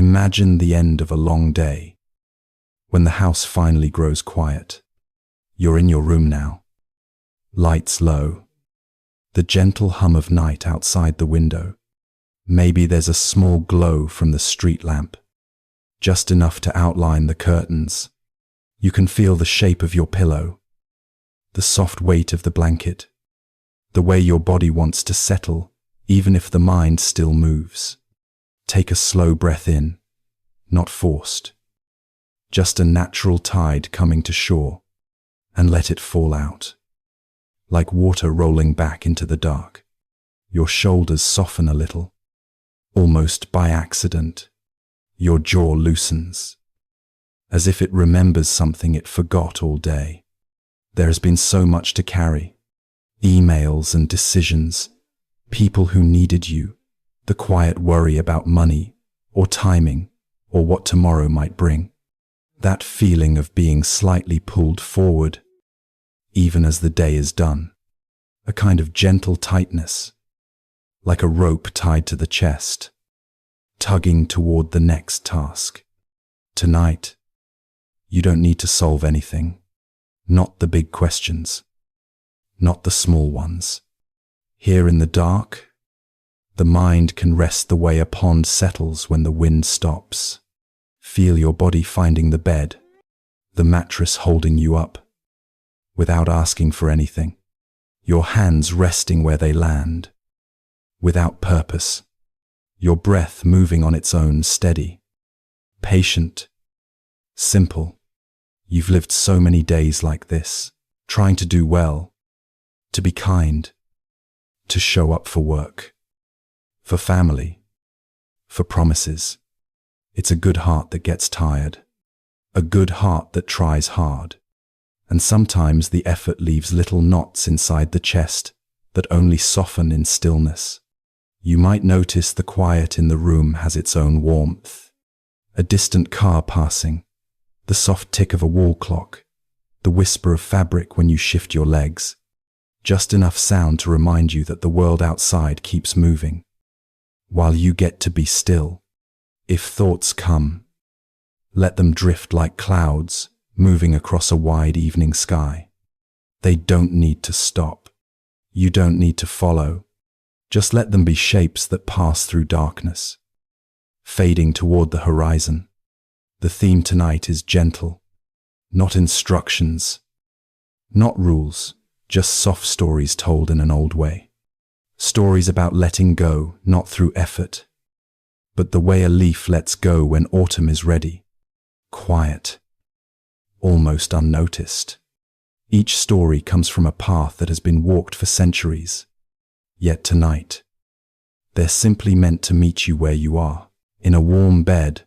Imagine the end of a long day, when the house finally grows quiet. You're in your room now. Lights low. The gentle hum of night outside the window. Maybe there's a small glow from the street lamp, just enough to outline the curtains. You can feel the shape of your pillow, the soft weight of the blanket, the way your body wants to settle, even if the mind still moves. Take a slow breath in, not forced, just a natural tide coming to shore, and let it fall out. Like water rolling back into the dark. Your shoulders soften a little, almost by accident. Your jaw loosens, as if it remembers something it forgot all day. There has been so much to carry. Emails and decisions, people who needed you, the quiet worry about money, or timing, or what tomorrow might bring. That feeling of being slightly pulled forward, even as the day is done. A kind of gentle tightness, like a rope tied to the chest, tugging toward the next task. Tonight, you don't need to solve anything. Not the big questions, not the small ones. Here in the dark, the mind can rest the way a pond settles when the wind stops. Feel your body finding the bed, the mattress holding you up, without asking for anything. Your hands resting where they land, without purpose. Your breath moving on its own, steady, patient, simple. You've lived so many days like this, trying to do well, to be kind, to show up for work, for family, for promises. It's a good heart that gets tired, a good heart that tries hard. And sometimes the effort leaves little knots inside the chest that only soften in stillness. You might notice the quiet in the room has its own warmth. A distant car passing, the soft tick of a wall clock, the whisper of fabric when you shift your legs. Just enough sound to remind you that the world outside keeps moving, while you get to be still. If thoughts come, let them drift like clouds, moving across a wide evening sky. They don't need to stop. You don't need to follow. Just let them be shapes that pass through darkness, fading toward the horizon. The theme tonight is gentle, not instructions, not rules, just soft stories told in an old way. Stories about letting go, not through effort, but the way a leaf lets go when autumn is ready. Quiet, almost unnoticed. Each story comes from a path that has been walked for centuries. Yet tonight, they're simply meant to meet you where you are, in a warm bed,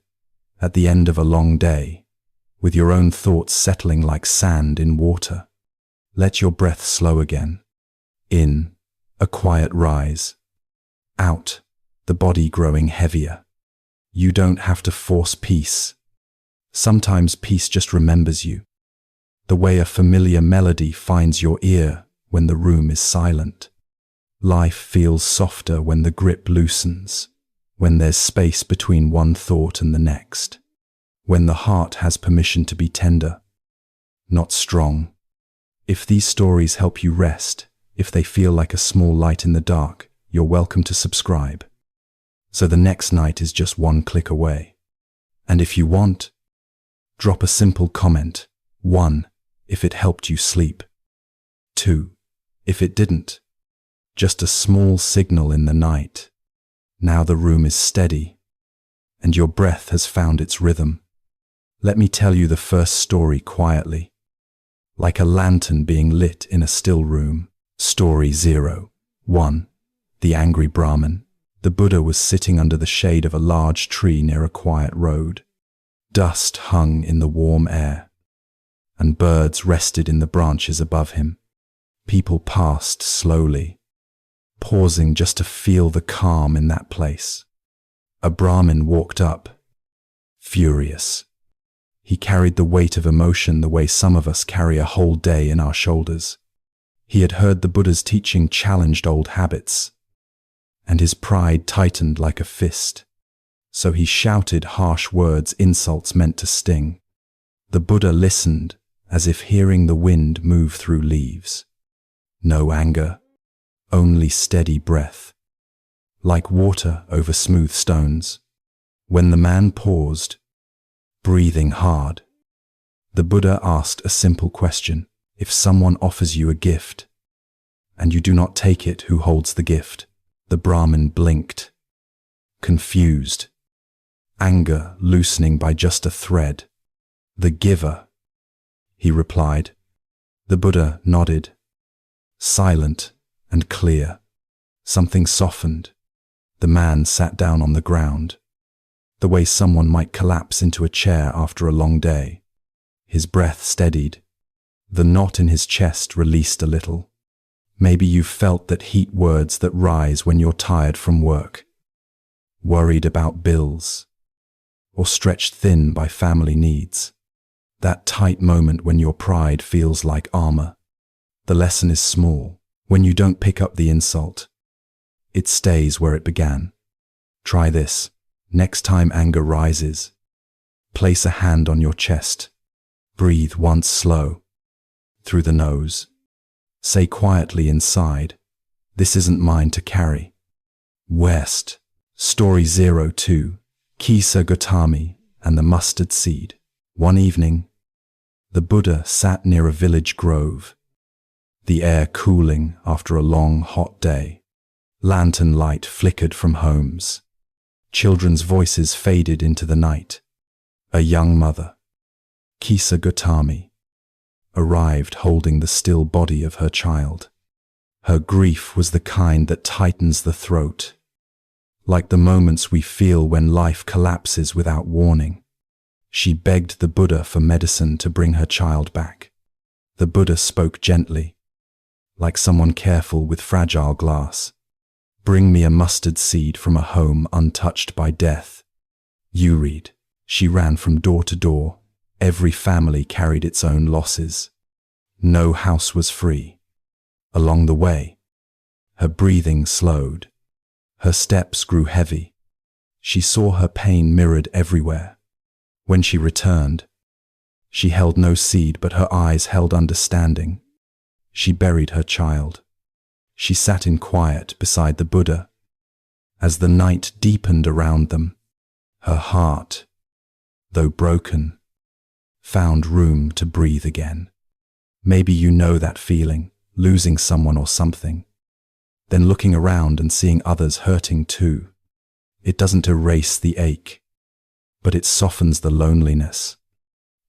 at the end of a long day, with your own thoughts settling like sand in water. Let your breath slow again. In, a quiet rise. Out, the body growing heavier. You don't have to force peace. Sometimes peace just remembers you, the way a familiar melody finds your ear when the room is silent. Life feels softer when the grip loosens, when there's space between one thought and the next, when the heart has permission to be tender, not strong. If these stories help you rest, if they feel like a small light in the dark, you're welcome to subscribe. So the next night is just one click away. And if you want, drop a simple comment. 1, if it helped you sleep. 2, if it didn't. Just a small signal in the night. Now the room is steady, and your breath has found its rhythm. Let me tell you the first story quietly, like a lantern being lit in a still room. Story 0. 1. The Angry Brahmin. The Buddha was sitting under the shade of a large tree near a quiet road. Dust hung in the warm air, and birds rested in the branches above him. People passed slowly, pausing just to feel the calm in that place. A Brahmin walked up, furious. He carried the weight of emotion the way some of us carry a whole day in our shoulders. He had heard the Buddha's teaching challenged old habits, and his pride tightened like a fist. So he shouted harsh words, insults meant to sting. The Buddha listened, as if hearing the wind move through leaves. No anger, only steady breath, like water over smooth stones. When the man paused, breathing hard, the Buddha asked a simple question. If someone offers you a gift, and you do not take it, who holds the gift? The Brahmin blinked, confused, anger loosening by just a thread. The giver, he replied. The Buddha nodded, silent and clear. Something softened. The man sat down on the ground, the way someone might collapse into a chair after a long day. His breath steadied. The knot in his chest released a little. Maybe you've felt that heat, words that rise when you're tired from work, worried about bills, or stretched thin by family needs. That tight moment when your pride feels like armor. The lesson is small. When you don't pick up the insult, it stays where it began. Try this. Next time anger rises, place a hand on your chest. Breathe once slow, through the nose. Say quietly inside, this isn't mine to carry. West. Story 02. Kisa Gautami and the Mustard Seed. One evening, the Buddha sat near a village grove, the air cooling after a long, hot day. Lantern light flickered from homes. Children's voices faded into the night. A young mother, Kisa Gautami, arrived holding the still body of her child. Her grief was the kind that tightens the throat, like the moments we feel when life collapses without warning. She begged the Buddha for medicine to bring her child back. The Buddha spoke gently, like someone careful with fragile glass. Bring me a mustard seed from a home untouched by death. You read. She ran from door to door. Every family carried its own losses. No house was free. Along the way, her breathing slowed. Her steps grew heavy. She saw her pain mirrored everywhere. When she returned, she held no seed, but her eyes held understanding. She buried her child. She sat in quiet beside the Buddha. As the night deepened around them, her heart, though broken, found room to breathe again. Maybe you know that feeling, losing someone or something, then looking around and seeing others hurting too. It doesn't erase the ache, but it softens the loneliness.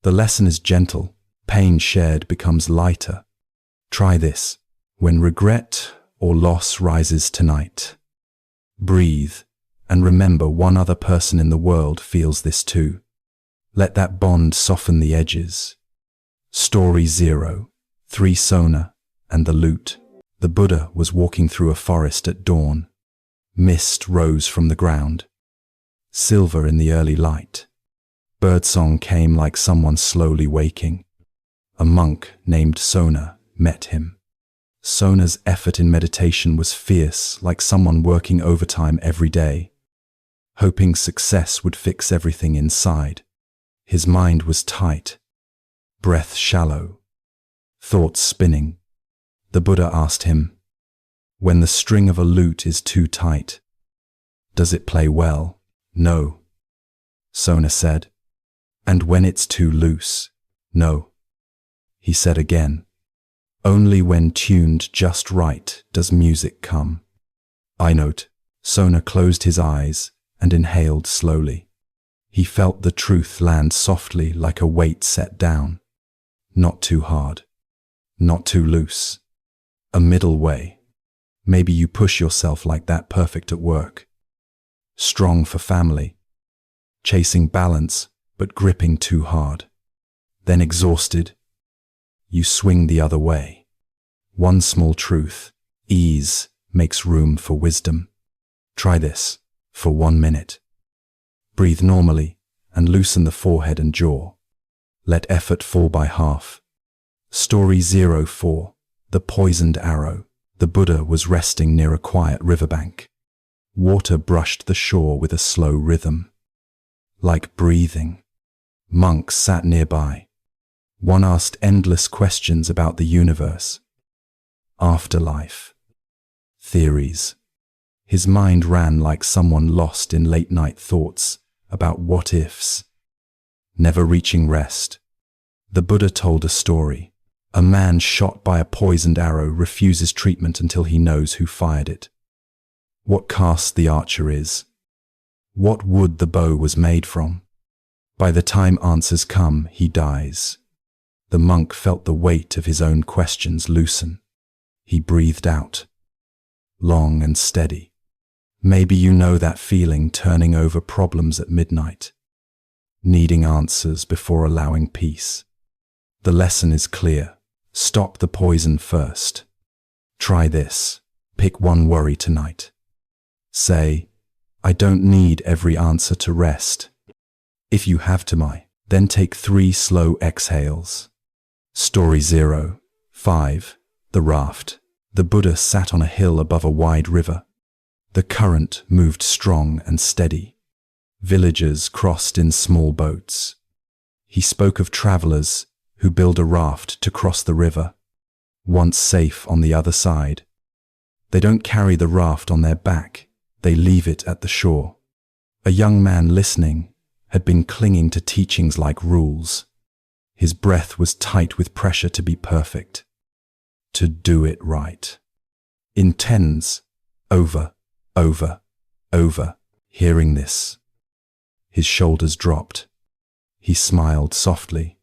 The lesson is gentle. Pain shared becomes lighter. Try this. When regret or loss rises tonight, breathe and remember one other person in the world feels this too. Let that bond soften the edges. Story 03. Sona and the Lute. The Buddha was walking through a forest at dawn. Mist rose from the ground, silver in the early light. Birdsong came like someone slowly waking. A monk named Sona met him. Sona's effort in meditation was fierce, like someone working overtime every day, hoping success would fix everything inside. His mind was tight, breath shallow, thoughts spinning. The Buddha asked him, when the string of a lute is too tight, does it play well? No, Sona said. And when it's too loose? No, he said again. Only when tuned just right does music come. I note. Sona closed his eyes and inhaled slowly. He felt the truth land softly like a weight set down. Not too hard, not too loose. A middle way. Maybe you push yourself like that, perfect at work, strong for family, chasing balance but gripping too hard. Then exhausted, you swing the other way. One small truth: ease makes room for wisdom. Try this for 1 minute. Breathe normally and loosen the forehead and jaw. Let effort fall by half. Story 04. The Poisoned Arrow. The Buddha was resting near a quiet riverbank. Water brushed the shore with a slow rhythm. like breathing. Monks sat nearby. One asked endless questions about the universe, afterlife, theories. His mind ran like someone lost in late-night thoughts about what-ifs, never reaching rest. The Buddha told a story. A man shot by a poisoned arrow refuses treatment until he knows who fired it, what caste the archer is, what wood the bow was made from. By the time answers come, he dies. The monk felt the weight of his own questions loosen. He breathed out, long and steady. Maybe you know that feeling, turning over problems at midnight, needing answers before allowing peace. The lesson is clear. Stop the poison first. Try this. Pick one worry tonight. Say, I don't need every answer to rest. If you have to, then take 3 slow exhales. Story 05. The Raft. The Buddha sat on a hill above a wide river. The current moved strong and steady. Villagers crossed in small boats. He spoke of travelers who build a raft to cross the river, once safe on the other side. They don't carry the raft on their back, they leave it at the shore. A young man listening had been clinging to teachings like rules. His breath was tight with pressure to be perfect, to do it right. In tens, over, hearing this, his shoulders dropped. He smiled softly.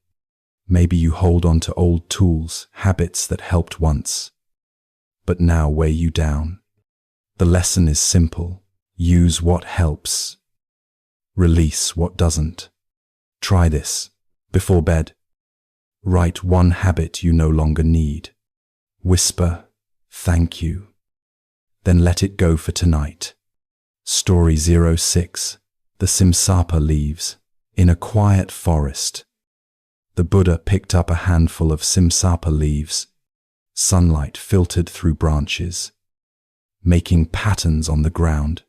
Maybe you hold on to old tools, habits that helped once, but now weigh you down. The lesson is simple. Use what helps. Release what doesn't. Try this. Before bed, write one habit you no longer need. Whisper, thank you. Then let it go for tonight. Story 06. The Simsapa Leaves. In a quiet forest, the Buddha picked up a handful of Simsapa leaves. Sunlight filtered through branches, making patterns on the ground.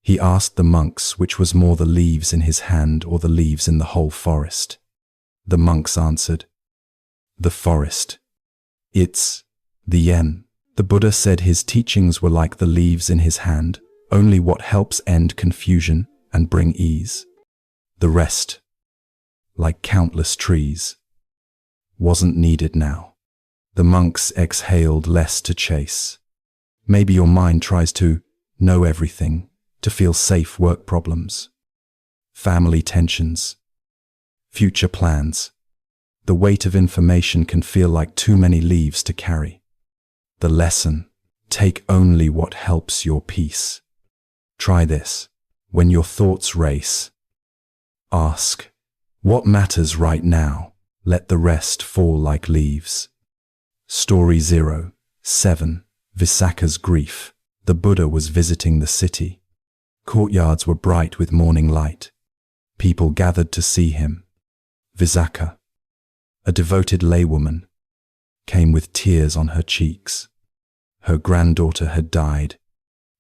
He asked the monks which was more, the leaves in his hand or the leaves in the whole forest. The monks answered, the forest. It's the yen. The Buddha said his teachings were like the leaves in his hand, only what helps end confusion and bring ease. The rest, like countless trees, wasn't needed now. The monks exhaled, less to chase. Maybe your mind tries to know everything, to feel safe. Work problems, family tensions, future plans. The weight of information can feel like too many leaves to carry. The lesson: take only what helps your peace. Try this. When your thoughts race, ask, what matters right now? Let the rest fall like leaves. Story 07. Visakha's Grief. The Buddha was visiting the city. Courtyards were bright with morning light. People gathered to see him. Visakha, a devoted laywoman, came with tears on her cheeks. Her granddaughter had died.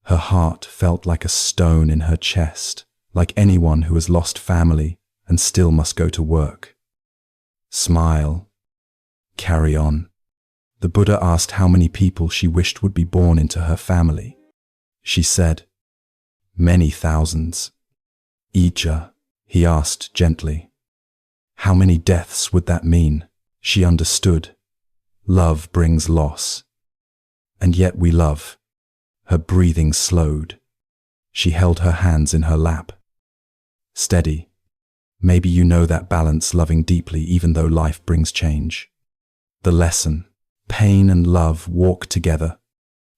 Her heart felt like a stone in her chest, like anyone who has lost family and still must go to work. Smile. Carry on. The Buddha asked how many people she wished would be born into her family. She said, many thousands. Ija, he asked gently, how many deaths would that mean? She understood. Love brings loss. And yet we love. Her breathing slowed. She held her hands in her lap. Steady. Maybe you know that balance, loving deeply even though life brings change. The lesson: pain and love walk together.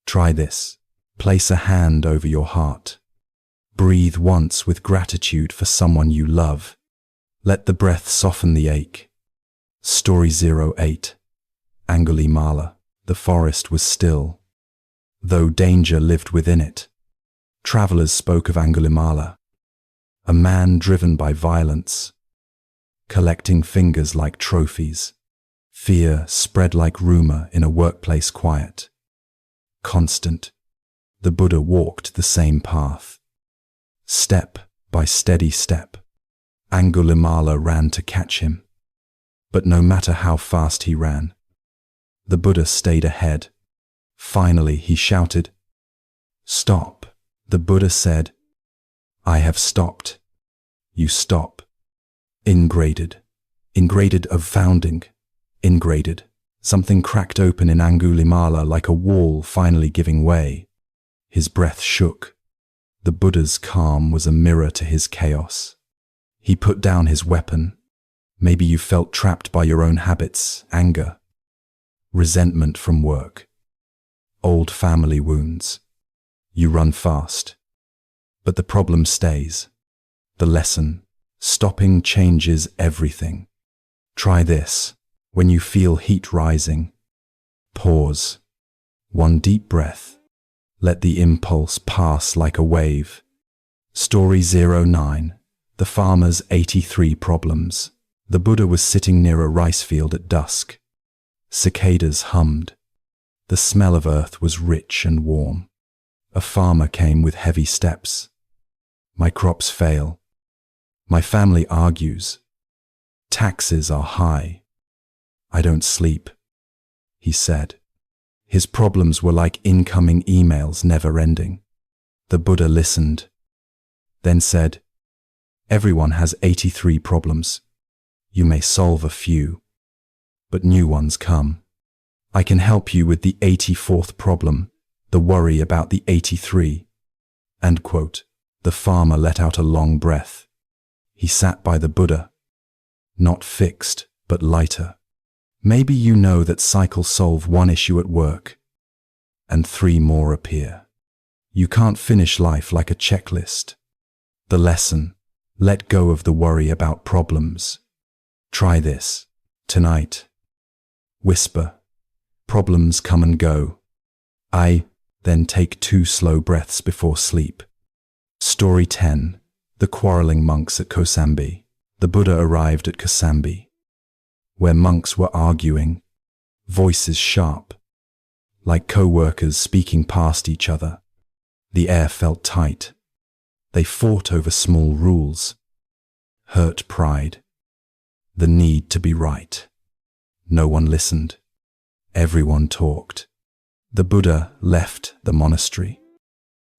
Try this. Place a hand over your heart. Breathe once with gratitude for someone you love. Let the breath soften the ache. Story 08. Angulimala. The forest was still, though danger lived within it. Travelers spoke of Angulimala, a man driven by violence, collecting fingers like trophies. Fear spread like rumor in a workplace quiet. Constant, the Buddha walked the same path, step by steady step. Angulimala ran to catch him. But no matter how fast he ran, the Buddha stayed ahead. Finally, he shouted, "Stop!" The Buddha said, "I have stopped. You stop." Ingraded of founding. Ingraded. Something cracked open in Angulimala like a wall finally giving way. His breath shook. The Buddha's calm was a mirror to his chaos. He put down his weapon. Maybe you felt trapped by your own habits, anger, resentment from work, old family wounds. You run fast. But the problem stays. The lesson, stopping changes everything. Try this. When you feel heat rising, pause. One deep breath. Let the impulse pass like a wave. Story 09. The Farmer's 83 Problems. The Buddha was sitting near a rice field at dusk. Cicadas hummed. The smell of earth was rich and warm. A farmer came with heavy steps. "My crops fail. My family argues. Taxes are high. I don't sleep," he said. His problems were like incoming emails never ending. The Buddha listened, then said, "Everyone has 83 problems. You may solve a few, but new ones come. I can help you with the 84th problem, the worry about the 83. End quote. The farmer let out a long breath. He sat by the Buddha, not fixed, but lighter. Maybe you know that cycles solve one issue at work, and 3 more appear. You can't finish life like a checklist. The lesson, let go of the worry about problems. Try this, tonight. Whisper, "Problems come and go. Then take 2 slow breaths before sleep." Story 10. The Quarreling Monks at Kosambi. The Buddha arrived at Kosambi, where monks were arguing, voices sharp, like co-workers speaking past each other. The air felt tight. They fought over small rules, hurt pride, the need to be right. No one listened. Everyone talked. The Buddha left the monastery,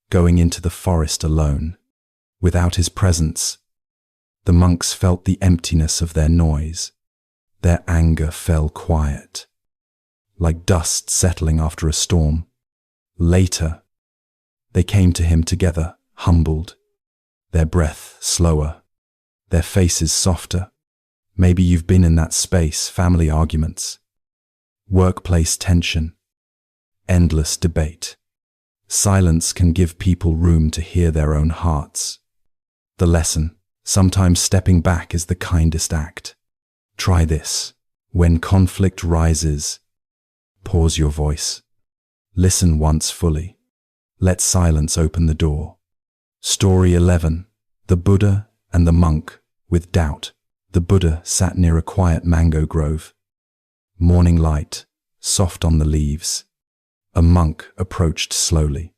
going into the forest alone. Without his presence, the monks felt the emptiness of their noise. Their anger fell quiet, like dust settling after a storm. Later, they came to him together, humbled, their breath slower, their faces softer. Maybe you've been in that space, family arguments, workplace tension, endless debate. Silence can give people room to hear their own hearts. The lesson, sometimes stepping back is the kindest act. Try this. When conflict rises, pause your voice. Listen once fully. Let silence open the door. Story 11. The Buddha and the Monk with Doubt. The Buddha sat near a quiet mango grove. Morning light, soft on the leaves. A monk approached slowly.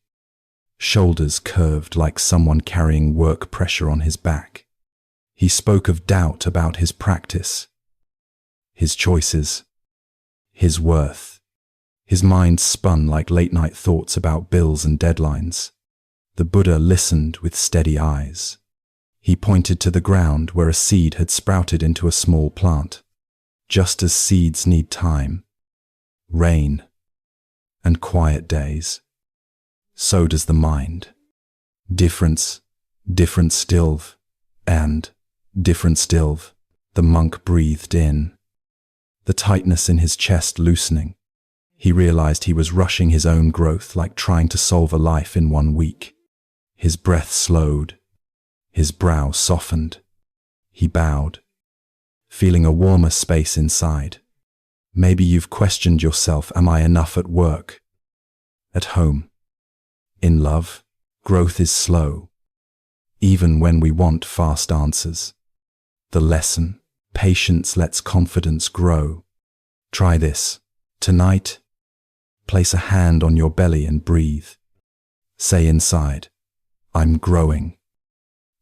Shoulders curved like someone carrying work pressure on his back. He spoke of doubt about his practice, his choices, his worth. His mind spun like late-night thoughts about bills and deadlines. The Buddha listened with steady eyes. He pointed to the ground where a seed had sprouted into a small plant. Just as seeds need time, rain, and quiet days, so does the mind. Different stilv, and different stilv. The monk breathed in, the tightness in his chest loosening. He realized he was rushing his own growth like trying to solve a life in 1 week. His breath slowed. His brow softened. He bowed, feeling a warmer space inside. Maybe you've questioned yourself, am I enough at work? At home? In love? Growth is slow, even when we want fast answers. The lesson, patience lets confidence grow. Try this. Tonight, place a hand on your belly and breathe. Say inside, I'm growing,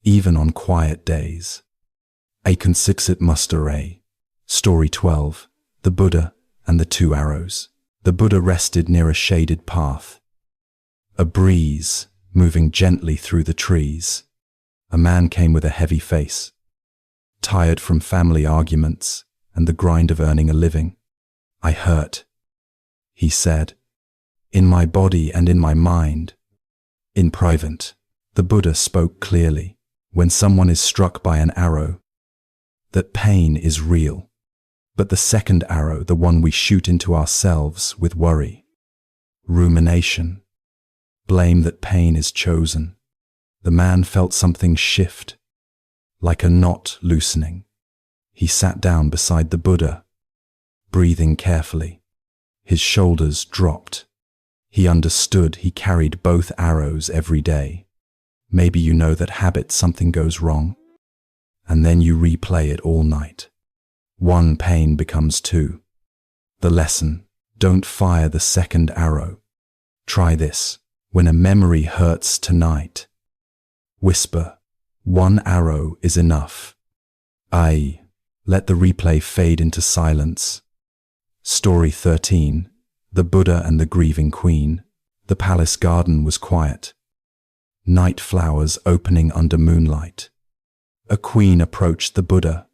even on quiet days. A Consixit Muster A. Story 12. The Buddha and the Two Arrows. The Buddha rested near a shaded path. A breeze, moving gently through the trees. A man came with a heavy face, tired from family arguments and the grind of earning a living. "I hurt," he said, "in my body and in my mind." In private, the Buddha spoke clearly, when someone is struck by an arrow, that pain is real. But the second arrow, the one we shoot into ourselves with worry, rumination, blame that pain is chosen. The man felt something shift, like a knot loosening. He sat down beside the Buddha, breathing carefully. His shoulders dropped. He understood he carried both arrows every day. Maybe you know that habit, something goes wrong, and then you replay it all night. One pain becomes two. The lesson: don't fire the second arrow. Try this. When a memory hurts tonight, whisper, "One arrow is enough." Let the replay fade into silence. Story 13. The Buddha and the Grieving Queen. The palace garden was quiet. Night flowers opening under moonlight. A queen approached the Buddha,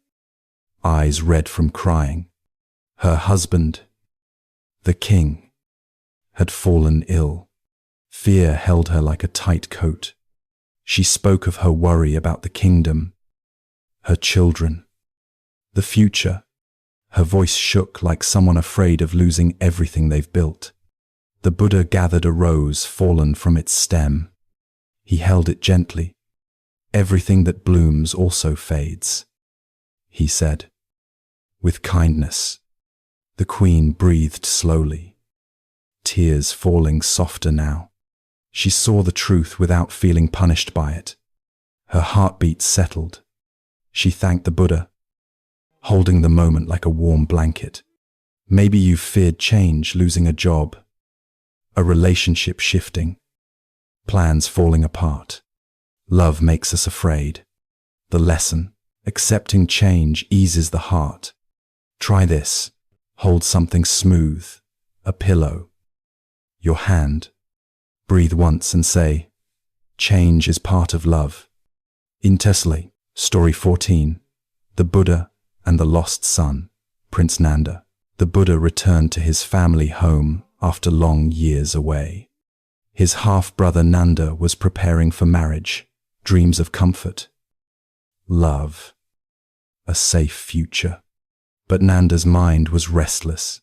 eyes red from crying. Her husband, the king, had fallen ill. Fear held her like a tight coat. She spoke of her worry about the kingdom, her children, the future. Her voice shook like someone afraid of losing everything they've built. The Buddha gathered a rose fallen from its stem. He held it gently. "Everything that blooms also fades," he said. With kindness, the queen breathed slowly, tears falling softer now. She saw the truth without feeling punished by it. Her heartbeat settled. She thanked the Buddha, holding the moment like a warm blanket. Maybe you've feared change, losing a job, a relationship shifting, plans falling apart. Love makes us afraid. The lesson: accepting change eases the heart. Try this. Hold something smooth, a pillow, your hand. Breathe once and say, "Change is part of love." In Tesla. Story 14. The Buddha and the Lost Son. Prince Nanda. The Buddha returned to his family home after long years away. His half-brother Nanda was preparing for marriage, dreams of comfort, love, a safe future. But Nanda's mind was restless,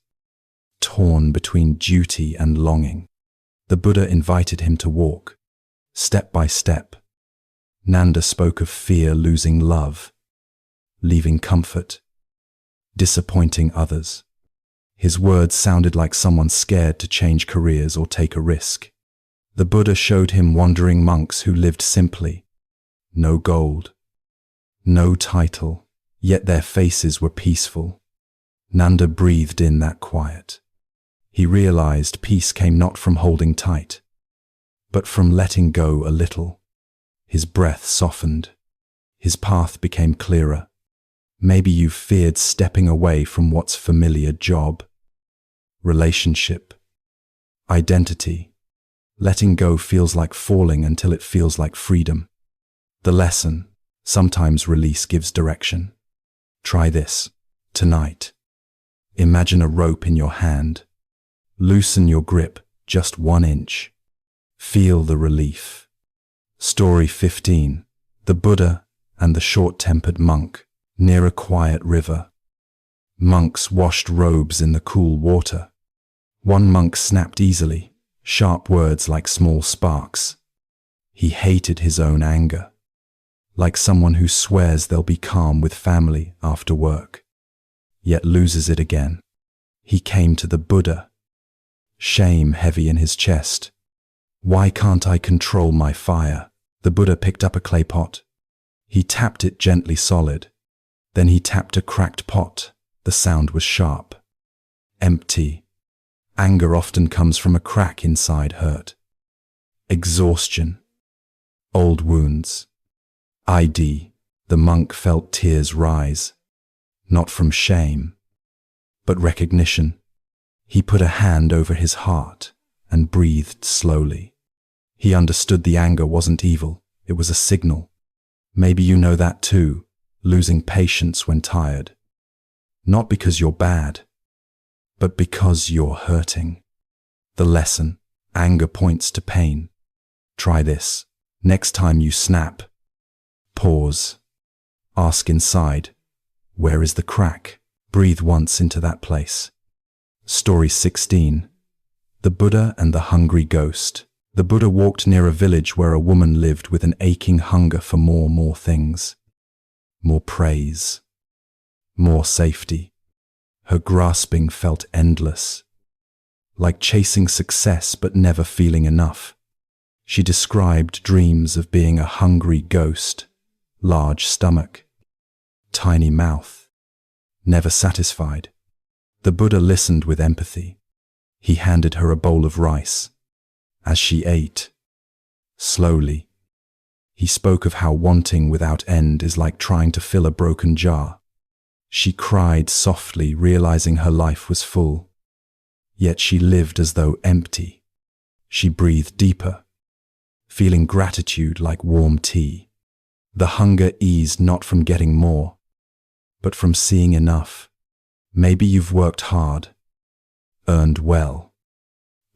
torn between duty and longing. The Buddha invited him to walk, step by step. Nanda spoke of fear losing love, leaving comfort, disappointing others. His words sounded like someone scared to change careers or take a risk. The Buddha showed him wandering monks who lived simply. No gold, no title, yet their faces were peaceful. Nanda breathed in that quiet. He realized peace came not from holding tight, but from letting go a little. His breath softened. His path became clearer. Maybe you feared stepping away from what's familiar: job, relationship, identity. Letting go feels like falling until it feels like freedom. The lesson: sometimes release gives direction. Try this. Tonight, imagine a rope in your hand. Loosen your grip just 1 inch. Feel the relief. Story 15. The Buddha and the Short-Tempered Monk. Near a quiet river, monks washed robes in the cool water. One monk snapped easily, sharp words like small sparks. He hated his own anger, like someone who swears they'll be calm with family after work, yet loses it again. He came to the Buddha, shame heavy in his chest. "Why can't I control my fire?" The Buddha picked up a clay pot. He tapped it gently solid. Then he tapped a cracked pot. The sound was sharp, empty. Anger often comes from a crack inside hurt. Exhaustion, old wounds, ID, The monk felt tears rise, not from shame, but recognition. He put a hand over his heart and breathed slowly. He understood the anger wasn't evil, it was a signal. Maybe you know that too, losing patience when tired. Not because you're bad, but because you're hurting. The lesson: anger points to pain. Try this. Next time you snap, pause. Ask inside, where is the crack? Breathe once into that place. Story 16. The Buddha and the Hungry Ghost. The Buddha walked near a village where a woman lived with an aching hunger for more things. More praise. More safety. Her grasping felt endless, like chasing success but never feeling enough. She described dreams of being a hungry ghost, large stomach, tiny mouth, never satisfied. The Buddha listened with empathy. He handed her a bowl of rice. As she ate, slowly, he spoke of how wanting without end is like trying to fill a broken jar. She cried softly, realizing her life was full. Yet she lived as though empty. She breathed deeper, feeling gratitude like warm tea. The hunger eased not from getting more, but from seeing enough. Maybe you've worked hard, earned well,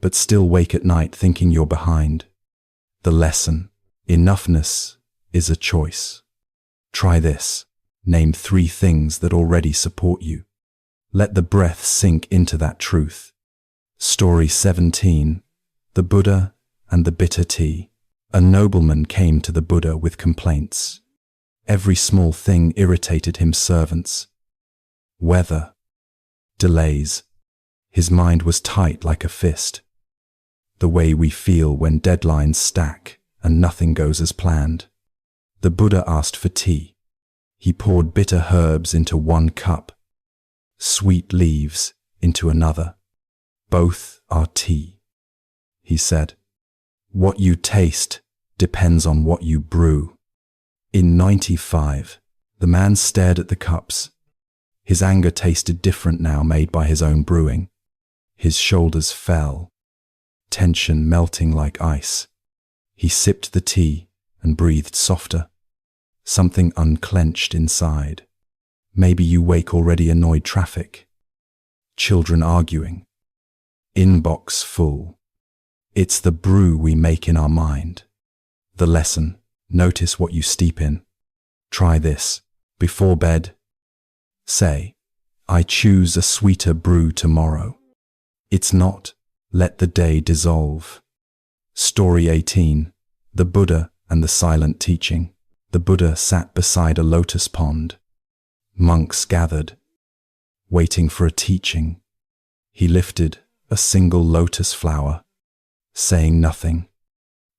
but still wake at night thinking you're behind. The lesson: enoughness is a choice. Try this. Name 3 things that already support you. Let the breath sink into that truth. Story 17. The Buddha and the Bitter Tea. A nobleman came to the Buddha with complaints. Every small thing irritated his servants. Weather, delays. His mind was tight like a fist. The way we feel when deadlines stack and nothing goes as planned. The Buddha asked for tea. He poured bitter herbs into one cup, sweet leaves into another. Both are tea, he said. What you taste depends on what you brew. In 95, the man stared at the cups. His anger tasted different now, made by his own brewing. His shoulders fell, tension melting like ice. He sipped the tea and breathed softer. Something unclenched inside. Maybe you wake already annoyed. Traffic, children arguing, inbox full. It's the brew we make in our mind. The lesson: notice what you steep in. Try this. Before bed, say, I choose a sweeter brew tomorrow. It's not, let the day dissolve. Story 18. The Buddha and the Silent Teaching. The Buddha sat beside a lotus pond. Monks gathered, waiting for a teaching. He lifted a single lotus flower, saying nothing.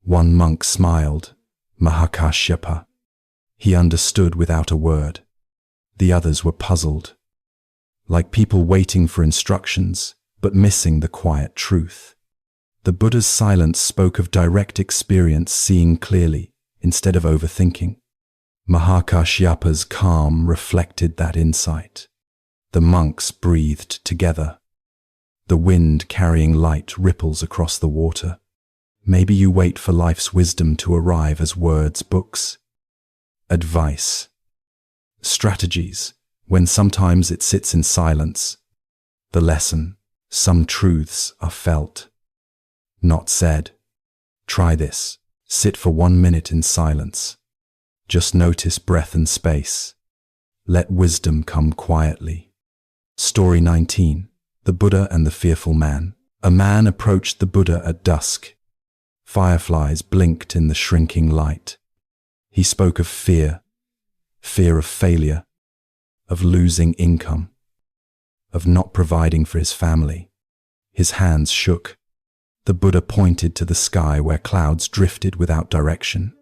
One monk smiled, Mahakashyapa. He understood without a word. The others were puzzled, like people waiting for instructions, but missing the quiet truth. The Buddha's silence spoke of direct experience, seeing clearly instead of overthinking. Mahakashyapa's calm reflected that insight. The monks breathed together. The wind carrying light ripples across the water. Maybe you wait for life's wisdom to arrive as words, books, advice, strategies, when sometimes it sits in silence. The lesson: some truths are felt, not said. Try this. Sit for 1 minute in silence. Just notice breath and space. Let wisdom come quietly. Story 19. The Buddha and the Fearful Man. A man approached the Buddha at dusk. Fireflies blinked in the shrinking light. He spoke of fear of failure, of losing income, of not providing for his family. His hands shook. The Buddha pointed to the sky where clouds drifted without direction.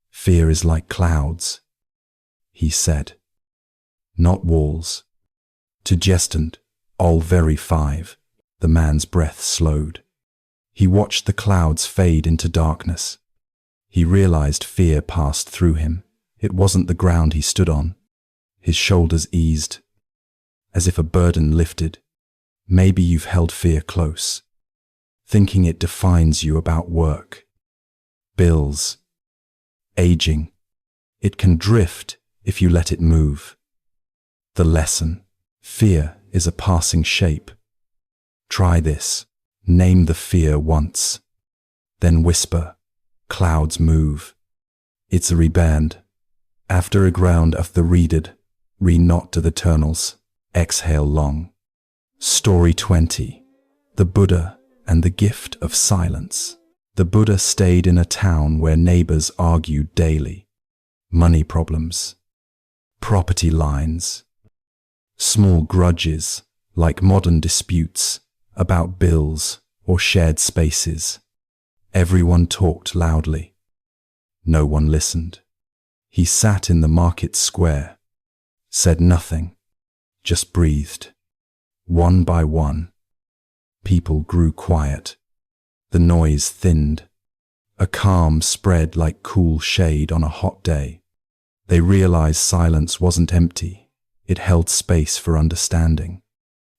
Fear is like clouds, he said, not walls. To gestant, all very 5. The man's breath slowed. He watched the clouds fade into darkness. He realized fear passed through him. It wasn't the ground he stood on. His shoulders eased, as if a burden lifted. Maybe you've held fear close, thinking it defines you about work, bills, aging. It can drift if you let it move. The lesson: fear is a passing shape. Try this. Name the fear once, then whisper, clouds move. It's a rebound. After a ground of the reeded, re-knot to the tunnels, exhale long. Story 20. The Buddha and the Gift of Silence. The Buddha stayed in a town where neighbors argued daily. Money problems, property lines, small grudges like modern disputes about bills or shared spaces. Everyone talked loudly. No one listened. He sat in the market square, said nothing, just breathed. One by one, people grew quiet. The noise thinned. A calm spread like cool shade on a hot day. They realized silence wasn't empty. It held space for understanding.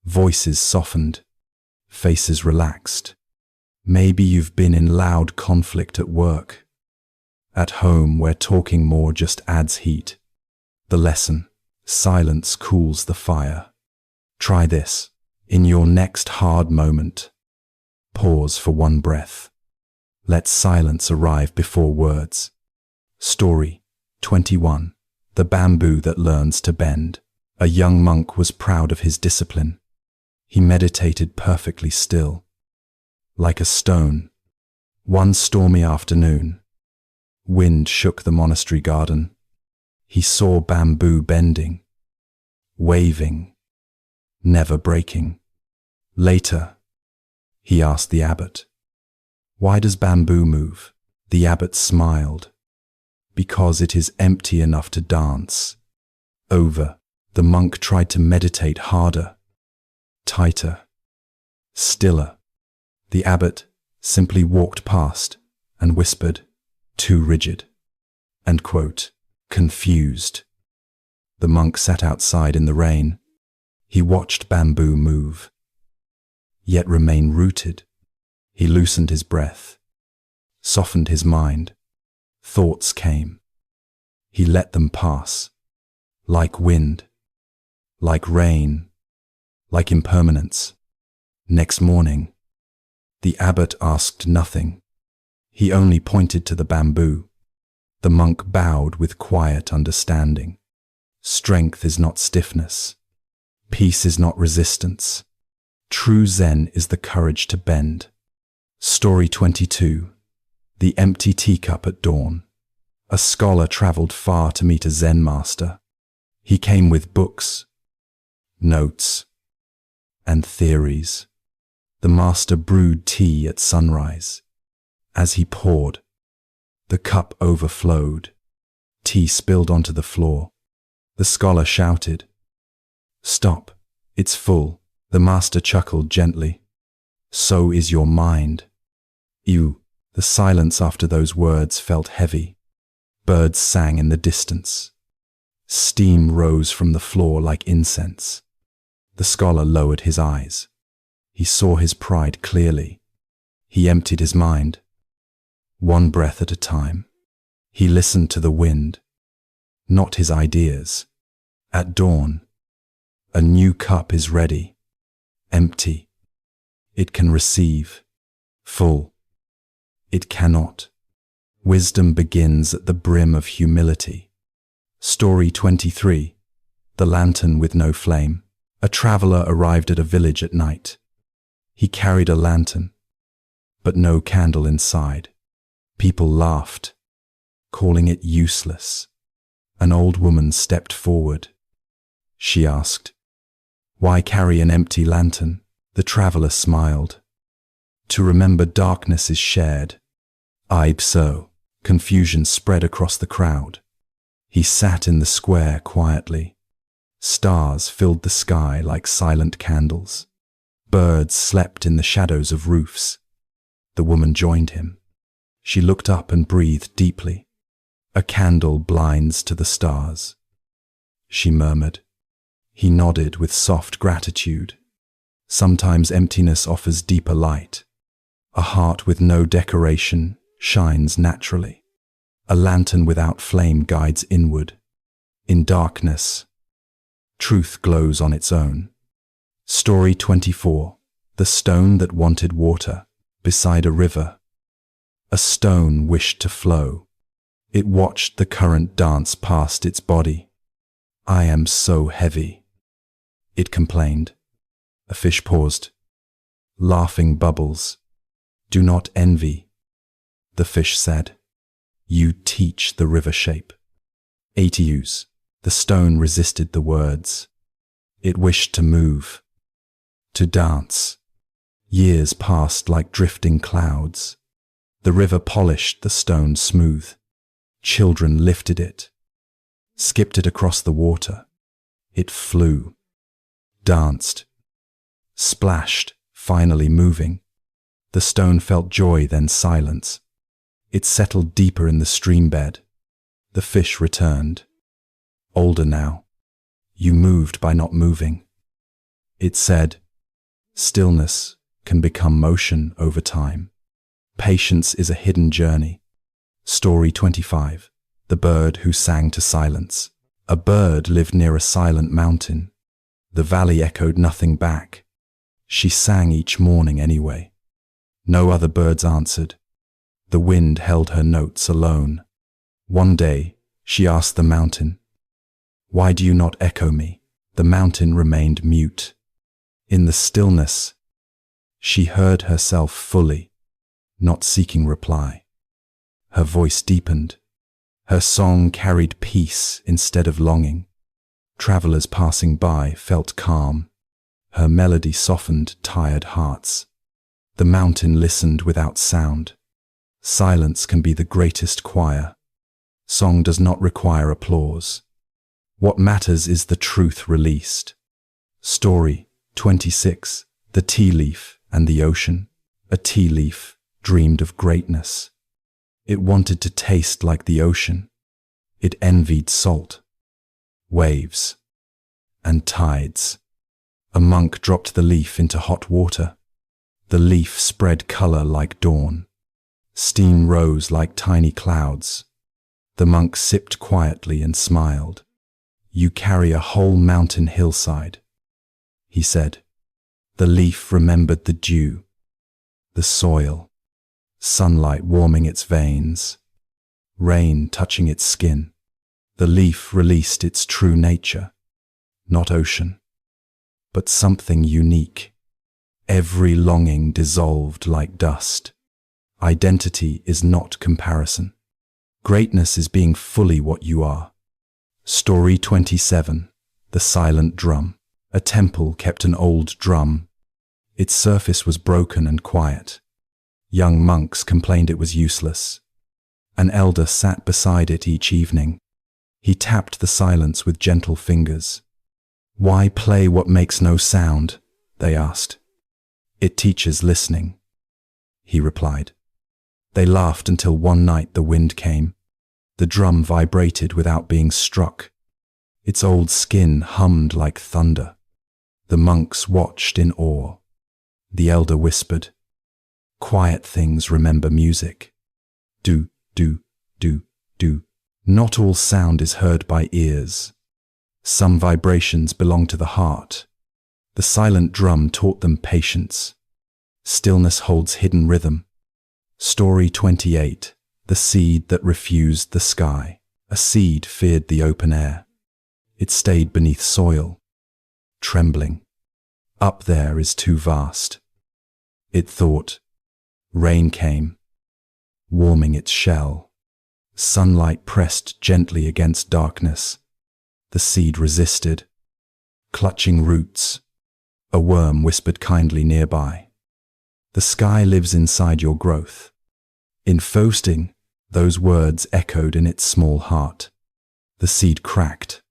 Voices softened. Faces relaxed. Maybe you've been in loud conflict at work. At home, where talking more just adds heat. The lesson: silence cools the fire. Try this. In your next hard moment, pause for one breath. Let silence arrive before words. Story 21. The Bamboo That Learns to Bend. A young monk was proud of his discipline. He meditated perfectly still, like a stone. One stormy afternoon, wind shook the monastery garden. He saw bamboo bending, waving, never breaking. Later, he asked the abbot, "Why does bamboo move?" The abbot smiled. "Because it is empty enough to dance." Over, the monk tried to meditate harder, tighter, stiller. The abbot simply walked past and whispered, "Too rigid." End quote. Confused, the monk sat outside in the rain. He watched bamboo move, yet remain rooted. He loosened his breath, softened his mind. Thoughts came. He let them pass, like wind, like rain, like impermanence. Next morning, the abbot asked nothing. He only pointed to the bamboo. The monk bowed with quiet understanding. Strength is not stiffness. Peace is not resistance. True Zen is the courage to bend. Story 22. The Empty Teacup at Dawn. A scholar traveled far to meet a Zen master. He came with books, notes, and theories. The master brewed tea at sunrise. As he poured, the cup overflowed. Tea spilled onto the floor. The scholar shouted, "Stop, it's full." The master chuckled gently. "So is your mind." Ew. The silence after those words felt heavy. Birds sang in the distance. Steam rose from the floor like incense. The scholar lowered his eyes. He saw his pride clearly. He emptied his mind. One breath at a time. He listened to the wind, not his ideas. At dawn, a new cup is ready. Empty. It can receive. Full. It cannot. Wisdom begins at the brim of humility. Story 23. The Lantern with No Flame. A traveler arrived at a village at night. He carried a lantern, but no candle inside. People laughed, calling it useless. An old woman stepped forward. She asked, "Why carry an empty lantern?" The traveler smiled. "To remember darkness is shared." So. Confusion spread across the crowd. He sat in the square quietly. Stars filled the sky like silent candles. Birds slept in the shadows of roofs. The woman joined him. She looked up and breathed deeply. A candle blinds to the stars, she murmured. He nodded with soft gratitude. Sometimes emptiness offers deeper light. A heart with no decoration shines naturally. A lantern without flame guides inward. In darkness, truth glows on its own. Story 24. The stone that wanted water. Beside a river, a stone wished to flow. It watched the current dance past its body. I am so heavy, it complained. A fish paused. Laughing bubbles. Do not envy, the fish said. You teach the river shape. Use. The stone resisted the words. It wished to move, to dance. Years passed like drifting clouds. The river polished the stone smooth. Children lifted it, skipped it across the water. It flew, danced, splashed, finally moving. The stone felt joy, then silence. It settled deeper in the stream bed. The fish returned. Older now. You moved by not moving. It said, stillness can become motion over time. Patience is a hidden journey. Story 25. The bird who sang to silence. A bird lived near a silent mountain. The valley echoed nothing back. She sang each morning anyway. No other birds answered. The wind held her notes alone. One day, she asked the mountain, "Why do you not echo me?" The mountain remained mute. In the stillness, she heard herself fully, not seeking reply. Her voice deepened. Her song carried peace instead of longing. Travelers passing by felt calm. Her melody softened tired hearts. The mountain listened without sound. Silence can be the greatest choir. Song does not require applause. What matters is the truth released. Story 26. The tea leaf and the ocean. A tea leaf dreamed of greatness. It wanted to taste like the ocean. It envied salt, waves, and tides. A monk dropped the leaf into hot water. The leaf spread color like dawn. Steam rose like tiny clouds. The monk sipped quietly and smiled. "You carry a whole mountain hillside," he said. The leaf remembered the dew, the soil, sunlight warming its veins, rain touching its skin. The leaf released its true nature, not ocean, but something unique. Every longing dissolved like dust. Identity is not comparison. Greatness is being fully what you are. Story 27. The silent drum. A temple kept an old drum. Its surface was broken and quiet. Young monks complained it was useless. An elder sat beside it each evening. He tapped the silence with gentle fingers. "Why play what makes no sound?" they asked. "It teaches listening," he replied. They laughed until one night the wind came. The drum vibrated without being struck. Its old skin hummed like thunder. The monks watched in awe. The elder whispered, "Quiet things remember music. Do, do, do, do." Not all sound is heard by ears. Some vibrations belong to the heart. The silent drum taught them patience. Stillness holds hidden rhythm. Story 28. The seed that refused the sky. A seed feared the open air. It stayed beneath soil, trembling. Up there is too vast, it thought. Rain came, warming its shell. Sunlight pressed gently against darkness. The seed resisted, clutching roots. A worm whispered kindly nearby. "The sky lives inside your growth." In Fausting, those words echoed in its small heart. The seed cracked,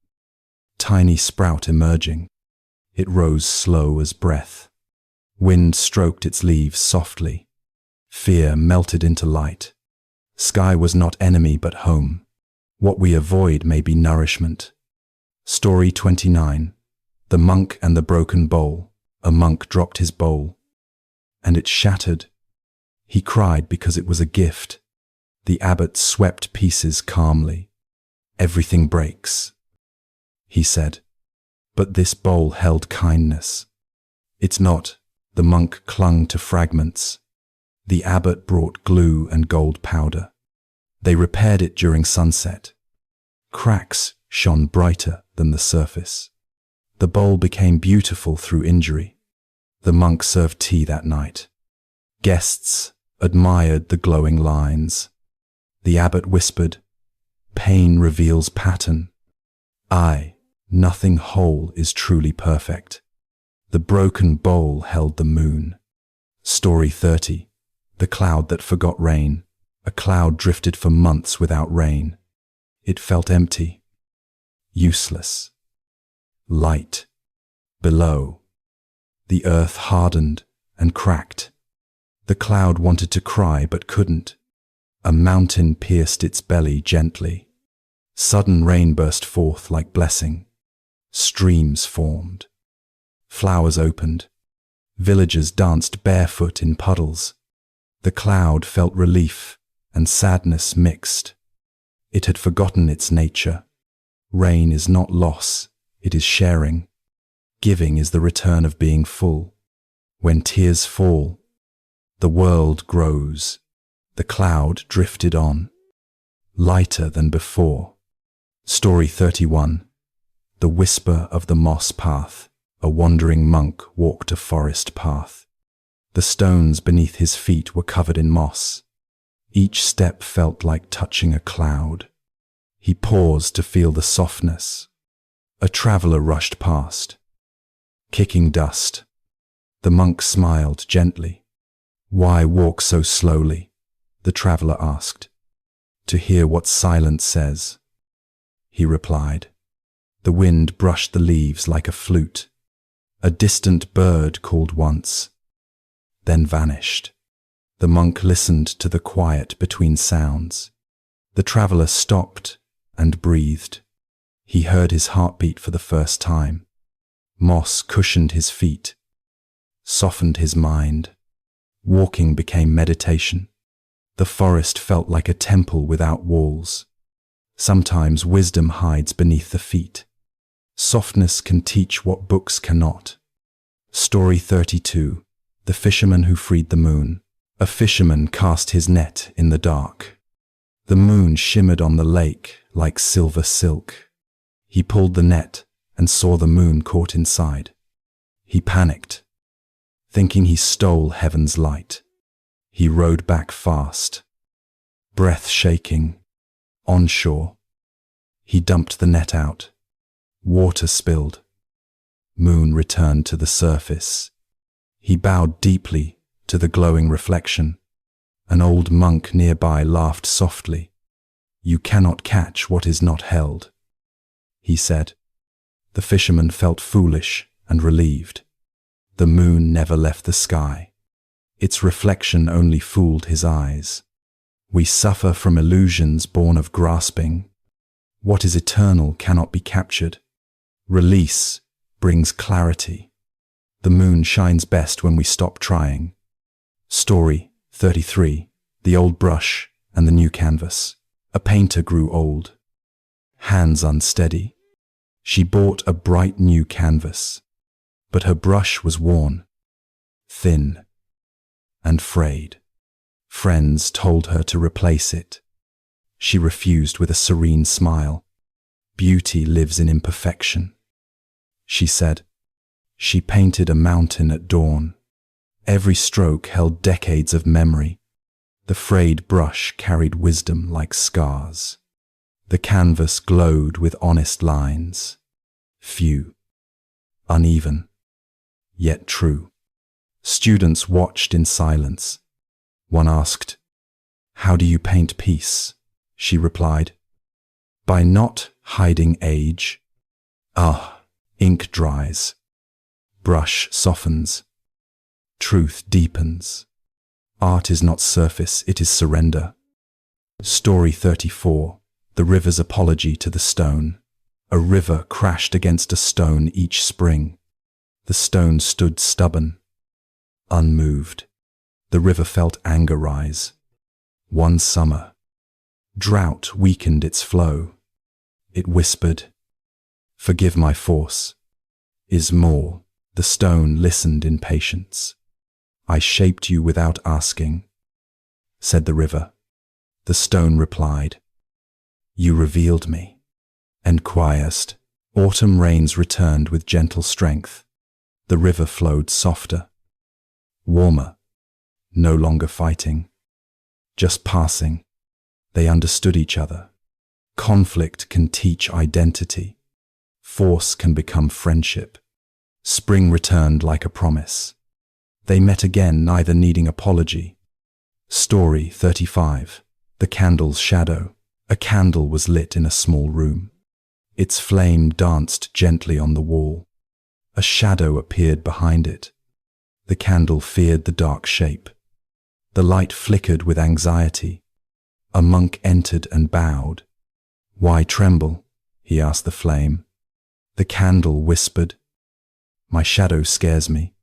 tiny sprout emerging. It rose slow as breath. Wind stroked its leaves softly. Fear melted into light. Sky was not enemy but home. What we avoid may be nourishment. Story 29. The Monk and the Broken Bowl. A monk dropped his bowl, and it shattered. He cried because it was a gift. The abbot swept pieces calmly. Everything breaks, he said, but this bowl held kindness. It's not. The monk clung to fragments. The abbot brought glue and gold powder. They repaired it during sunset. Cracks shone brighter than the surface. The bowl became beautiful through injury. The monk served tea that night. Guests admired the glowing lines. The abbot whispered, "Pain reveals pattern. Nothing whole is truly perfect." The broken bowl held the moon. Story 30. The Cloud That Forgot Rain. A cloud drifted for months without rain. It felt empty, useless. Light below. The earth hardened and cracked. The cloud wanted to cry but couldn't. A mountain pierced its belly gently. Sudden rain burst forth like blessing. Streams formed. Flowers opened. Villagers danced barefoot in puddles. The cloud felt relief and sadness mixed. It had forgotten its nature. Rain is not loss, it is sharing. Giving is the return of being full. When tears fall, the world grows. The cloud drifted on, lighter than before. Story 31. The Whisper of the Moss Path. A wandering monk walked a forest path. The stones beneath his feet were covered in moss. Each step felt like touching a cloud. He paused to feel the softness. A traveler rushed past, kicking dust. The monk smiled gently. "Why walk so slowly?" the traveler asked. "To hear what silence says," he replied. The wind brushed the leaves like a flute. A distant bird called once, then vanished. The monk listened to the quiet between sounds. The traveler stopped and breathed. He heard his heartbeat for the first time. Moss cushioned his feet, softened his mind. Walking became meditation. The forest felt like a temple without walls. Sometimes wisdom hides beneath the feet. Softness can teach what books cannot. Story 32. The Fisherman Who Freed the Moon. A fisherman cast his net in the dark. The moon shimmered on the lake like silver silk. He pulled the net and saw the moon caught inside. He panicked, thinking he stole heaven's light. He rowed back fast, breath shaking, onshore. He dumped the net out. Water spilled. Moon returned to the surface. He bowed deeply to the glowing reflection. An old monk nearby laughed softly. "You cannot catch what is not held," he said. The fisherman felt foolish and relieved. The moon never left the sky. Its reflection only fooled his eyes. We suffer from illusions born of grasping. What is eternal cannot be captured. Release brings clarity. The moon shines best when we stop trying. Story 33. The Old Brush and the New Canvas. A painter grew old, hands unsteady. She bought a bright new canvas, but her brush was worn, thin, and frayed. Friends told her to replace it. She refused with a serene smile. "Beauty lives in imperfection," she said. She painted a mountain at dawn. Every stroke held decades of memory. The frayed brush carried wisdom like scars. The canvas glowed with honest lines. Few, uneven, yet true. Students watched in silence. One asked, "How do you paint peace?" She replied, "By not hiding age." Ink dries. Brush softens. Truth deepens. Art is not surface, it is surrender. Story 34. The river's apology to the stone. A river crashed against a stone each spring. The stone stood stubborn, unmoved. The river felt anger rise. One summer, drought weakened its flow. It whispered, "Forgive my force is more." The stone listened in patience. "I shaped you without asking," said the river. The stone replied, "You revealed me." And quiesced. Autumn rains returned with gentle strength. The river flowed softer, warmer, no longer fighting, just passing. They understood each other. Conflict can teach identity. Force can become friendship. Spring returned like a promise. They met again, neither needing apology. Story 35. The Candle's Shadow. A candle was lit in a small room. Its flame danced gently on the wall. A shadow appeared behind it. The candle feared the dark shape. The light flickered with anxiety. A monk entered and bowed. "Why tremble?" he asked the flame. The candle whispered, "My shadow scares me."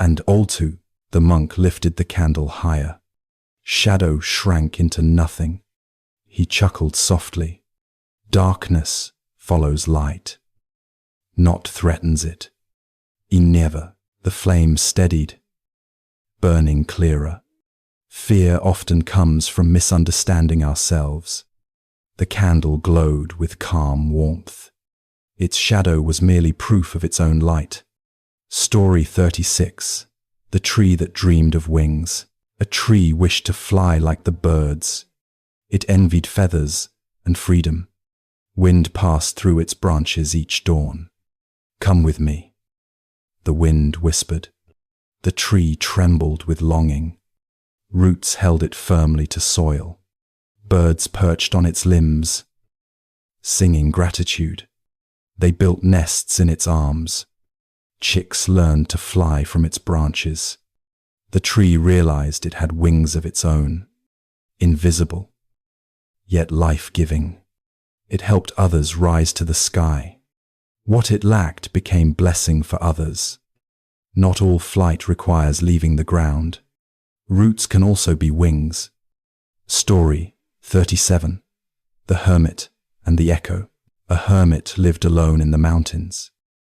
And Altu, the monk, lifted the candle higher. Shadow shrank into nothing. He chuckled softly. "Darkness follows light, not threatens it." Never. The flame steadied, burning clearer. Fear often comes from misunderstanding ourselves. The candle glowed with calm warmth. Its shadow was merely proof of its own light. Story 36. The Tree That Dreamed of Wings. A tree wished to fly like the birds. It envied feathers and freedom. Wind passed through its branches each dawn. "Come with me," the wind whispered. The tree trembled with longing. Roots held it firmly to soil. Birds perched on its limbs, singing gratitude. They built nests in its arms. Chicks learned to fly from its branches. The tree realized it had wings of its own, invisible, yet life-giving. It helped others rise to the sky. What it lacked became blessing for others. Not all flight requires leaving the ground. Roots can also be wings. Story 37. The Hermit and the Echo. A hermit lived alone in the mountains.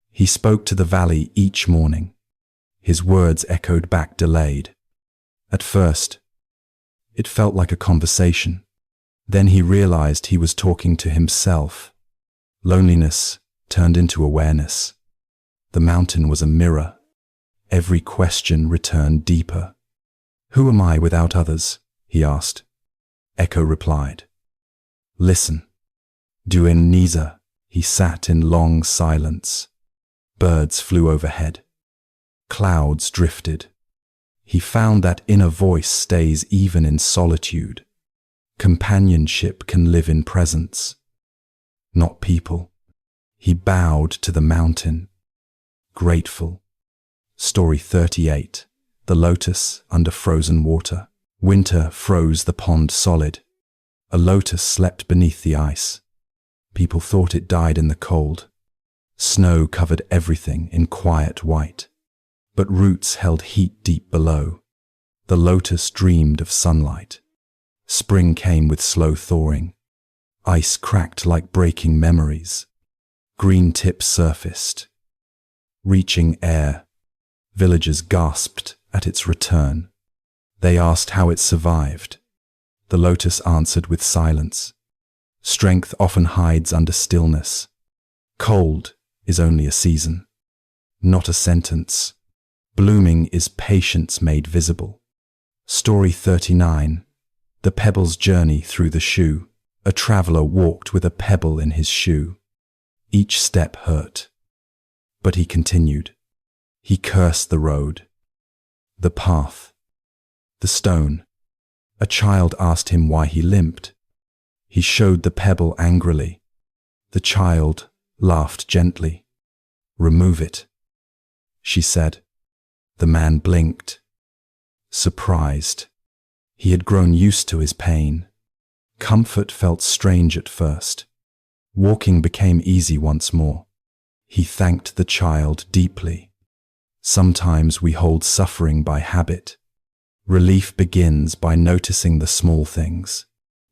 He spoke to the valley each morning. His words echoed back delayed. At first, it felt like a conversation. Then he realized he was talking to himself. Loneliness turned into awareness. The mountain was a mirror. Every question returned deeper. "Who am I without others?" he asked. Echo replied, "Listen." Duen Nisa, he sat in long silence. Birds flew overhead. Clouds drifted. He found that inner voice stays even in solitude. Companionship can live in presence, not people. He bowed to the mountain, grateful. Story 38. The Lotus Under Frozen Water. Winter froze the pond solid. A lotus slept beneath the ice. People thought it died in the cold. Snow covered everything in quiet white, but roots held heat deep below. The lotus dreamed of sunlight. Spring came with slow thawing. Ice cracked like breaking memories. Green tips surfaced, reaching air. Villagers gasped at its return. They asked how it survived. The lotus answered with silence. Strength often hides under stillness. Cold is only a season, not a sentence. Blooming is patience made visible. Story 39. The Pebble's Journey Through the Shoe. A traveler walked with a pebble in his shoe. Each step hurt, but he continued. He cursed the road, the path, the stone. A child asked him why he limped. He showed the pebble angrily. The child laughed gently. "Remove it," she said. The man blinked, surprised. He had grown used to his pain. Comfort felt strange at first. Walking became easy once more. He thanked the child deeply. Sometimes we hold suffering by habit. Relief begins by noticing the small things.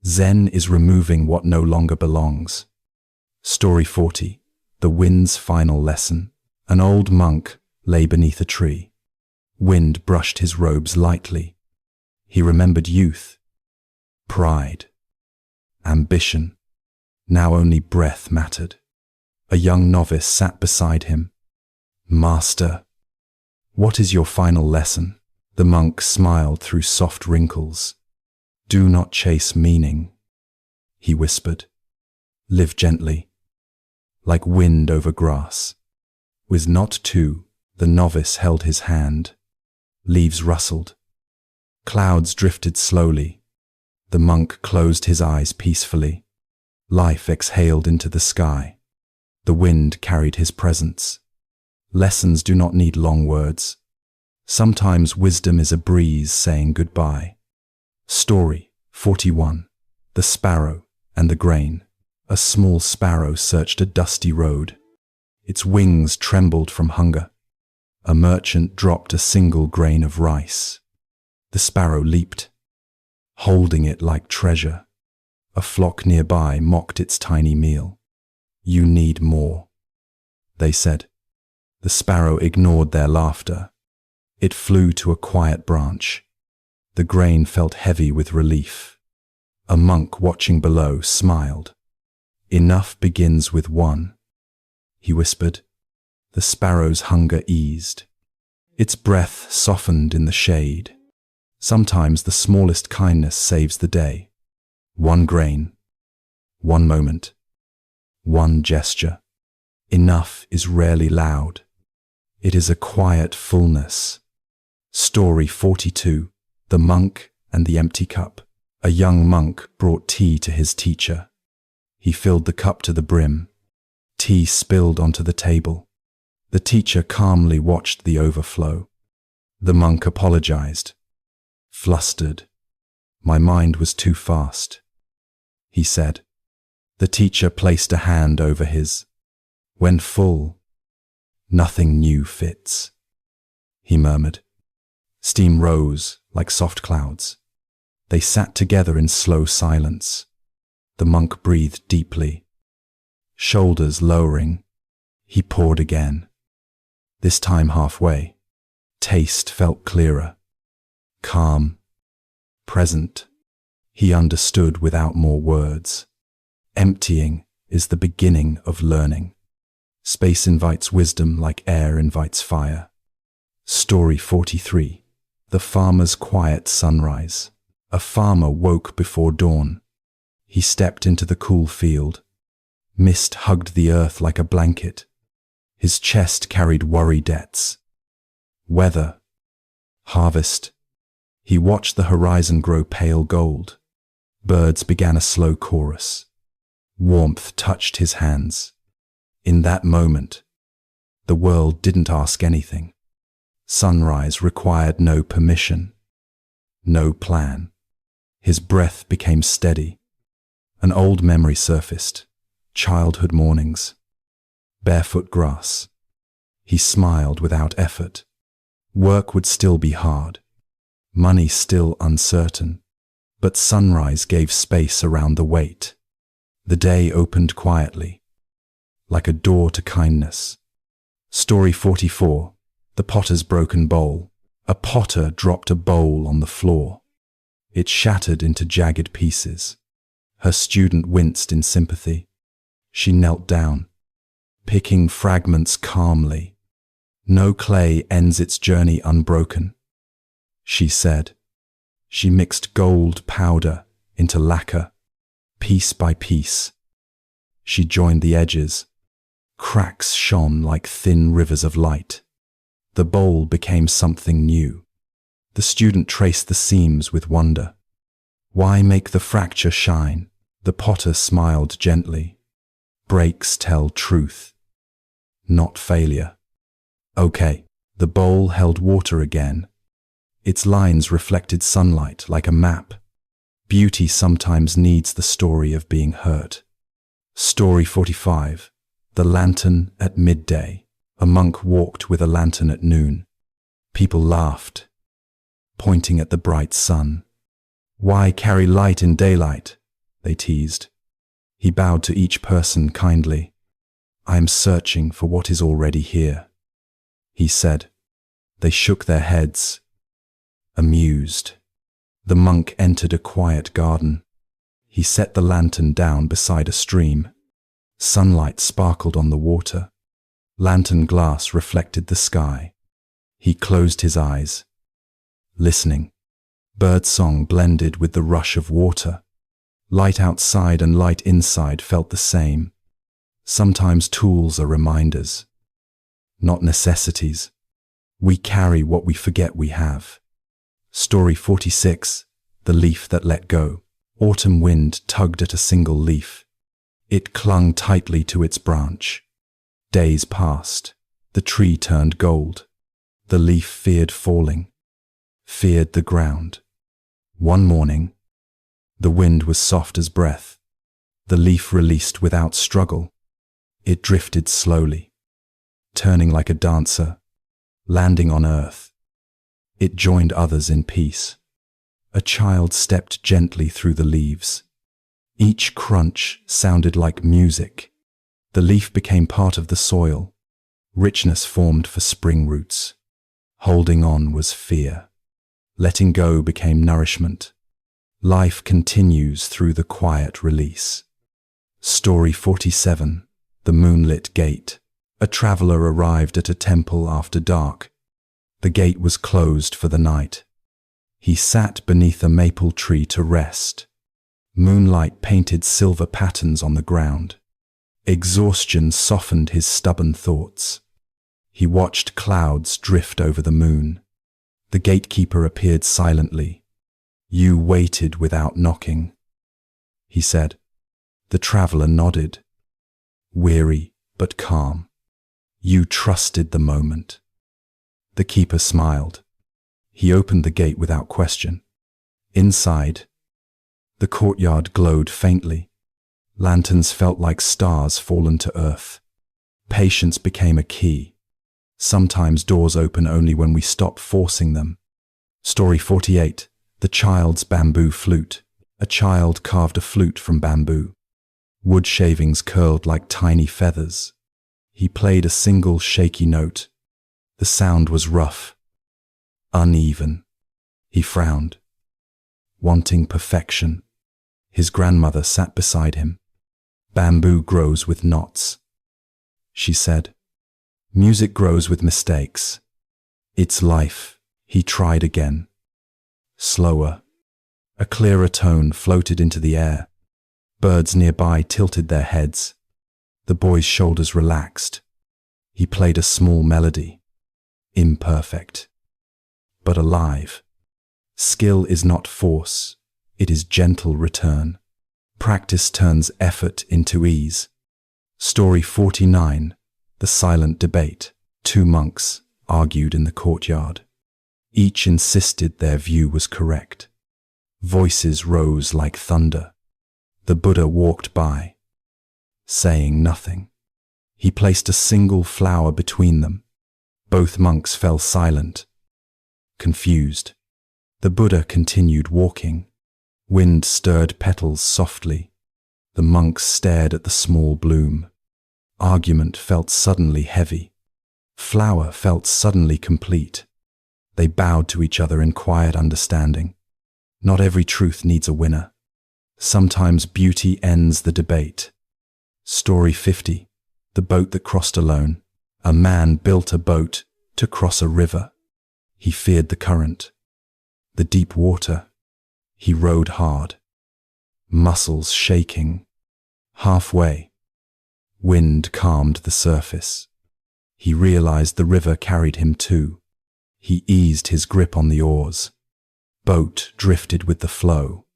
Zen is removing what no longer belongs. Story 40. The Wind's Final Lesson. An old monk lay beneath a tree. Wind brushed his robes lightly. He remembered youth, pride, ambition. Now only breath mattered. A young novice sat beside him. "Master, what is your final lesson?" The monk smiled through soft wrinkles. "Do not chase meaning," he whispered. "Live gently, like wind over grass." With not two, the novice held his hand. Leaves rustled. Clouds drifted slowly. The monk closed his eyes peacefully. Life exhaled into the sky. The wind carried his presence. Lessons do not need long words. Sometimes wisdom is a breeze saying goodbye. Story 41. The Sparrow and the Grain. A small sparrow searched a dusty road. Its wings trembled from hunger. A merchant dropped a single grain of rice. The sparrow leaped, holding it like treasure. A flock nearby mocked its tiny meal. "You need more," they said. The sparrow ignored their laughter. It flew to a quiet branch. The grain felt heavy with relief. A monk watching below smiled. "Enough begins with one," he whispered. The sparrow's hunger eased. Its breath softened in the shade. Sometimes the smallest kindness saves the day. One grain, one moment, one gesture. Enough is rarely loud. It is a quiet fullness. Story 42. The Monk and the Empty Cup. A young monk brought tea to his teacher. He filled the cup to the brim. Tea spilled onto the table. The teacher calmly watched the overflow. The monk apologized. Flustered. "My mind was too fast," he said. The teacher placed a hand over his. "When full, nothing new fits," he murmured. Steam rose like soft clouds. They sat together in slow silence. The monk breathed deeply. Shoulders lowering, he poured again. This time halfway. Taste felt clearer. Calm. Present. He understood without more words. Emptying is the beginning of learning. Space invites wisdom like air invites fire. Story 43. The Farmer's Quiet Sunrise. A farmer woke before dawn. He stepped into the cool field. Mist hugged the earth like a blanket. His chest carried worry debts. Weather. Harvest. He watched the horizon grow pale gold. Birds began a slow chorus. Warmth touched his hands. In that moment, the world didn't ask anything. Sunrise required no permission, no plan. His breath became steady. An old memory surfaced. Childhood mornings. Barefoot grass. He smiled without effort. Work would still be hard. Money still uncertain. But sunrise gave space around the weight. The day opened quietly, like a door to kindness. Story 44. The Potter's Broken Bowl. A potter dropped a bowl on the floor. It shattered into jagged pieces. Her student winced in sympathy. She knelt down, picking fragments calmly. "No clay ends its journey unbroken," she said. She mixed gold powder into lacquer, piece by piece. She joined the edges. Cracks shone like thin rivers of light. The bowl became something new. The student traced the seams with wonder. "Why make the fracture shine?" The potter smiled gently. "Breaks tell truth, not failure." Okay, the bowl held water again. Its lines reflected sunlight like a map. Beauty sometimes needs the story of being hurt. Story 45. The Lantern at Midday. A monk walked with a lantern at noon. People laughed, pointing at the bright sun. "Why carry light in daylight?" they teased. He bowed to each person kindly. "I am searching for what is already here," he said. They shook their heads, amused. The monk entered a quiet garden. He set the lantern down beside a stream. Sunlight sparkled on the water. Lantern glass reflected the sky. He closed his eyes, listening. Birdsong blended with the rush of water. Light outside and light inside felt the same. Sometimes tools are reminders, not necessities. We carry what we forget we have. Story 46. The Leaf That Let Go. Autumn wind tugged at a single leaf. It clung tightly to its branch. Days passed. The tree turned gold. The leaf feared falling, feared the ground. One morning, the wind was soft as breath. The leaf released without struggle. It drifted slowly, turning like a dancer, landing on earth. It joined others in peace. A child stepped gently through the leaves. Each crunch sounded like music. The leaf became part of the soil. Richness formed for spring roots. Holding on was fear. Letting go became nourishment. Life continues through the quiet release. Story 47. The Moonlit Gate. A traveler arrived at a temple after dark. The gate was closed for the night. He sat beneath a maple tree to rest. Moonlight painted silver patterns on the ground. Exhaustion softened his stubborn thoughts. He watched clouds drift over the moon. The gatekeeper appeared silently. "You waited without knocking," he said. The traveler nodded, weary but calm. "You trusted the moment." The keeper smiled. He opened the gate without question. Inside, the courtyard glowed faintly. Lanterns felt like stars fallen to earth. Patience became a key. Sometimes doors open only when we stop forcing them. Story 48. The Child's Bamboo Flute. A child carved a flute from bamboo. Wood shavings curled like tiny feathers. He played a single shaky note. The sound was rough, uneven. He frowned, wanting perfection. His grandmother sat beside him. "Bamboo grows with knots," she said. "Music grows with mistakes. It's life." He tried again. Slower. A clearer tone floated into the air. Birds nearby tilted their heads. The boy's shoulders relaxed. He played a small melody. Imperfect, but alive. Skill is not force. It is gentle return. Practice turns effort into ease. Story 49. The Silent Debate. Two monks argued in the courtyard. Each insisted their view was correct. Voices rose like thunder. The Buddha walked by, saying nothing. He placed a single flower between them. Both monks fell silent, confused. The Buddha continued walking. Wind stirred petals softly. The monks stared at the small bloom. Argument felt suddenly heavy. Flower felt suddenly complete. They bowed to each other in quiet understanding. Not every truth needs a winner. Sometimes beauty ends the debate. Story 50. The Boat That Crossed Alone. A man built a boat to cross a river. He feared the current, the deep water. He rowed hard, muscles shaking. Halfway, wind calmed the surface. He realized the river carried him too. He eased his grip on the oars. Boat drifted with the flow.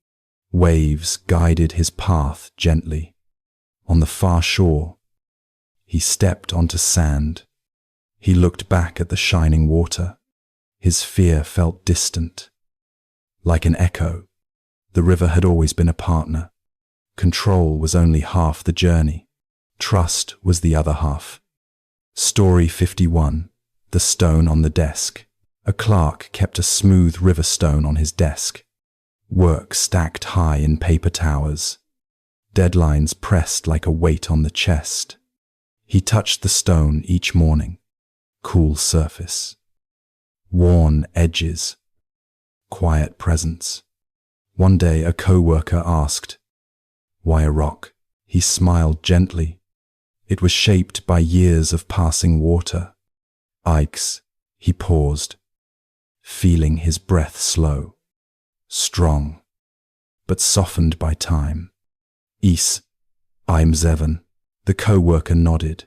Waves guided his path gently. On the far shore, he stepped onto sand. He looked back at the shining water. His fear felt distant, like an echo. The river had always been a partner. Control was only half the journey. Trust was the other half. Story 51. The stone on the desk. A clerk kept a smooth river stone on his desk. Work stacked high in paper towers. Deadlines pressed like a weight on the chest. He touched the stone each morning. Cool surface. Worn edges. Quiet presence. One day a co-worker asked, "Why a rock?" He smiled gently. It was shaped by years of passing water. Ikes. He paused, feeling his breath slow, strong, but softened by time. Is. I'm Zevan. The co-worker nodded,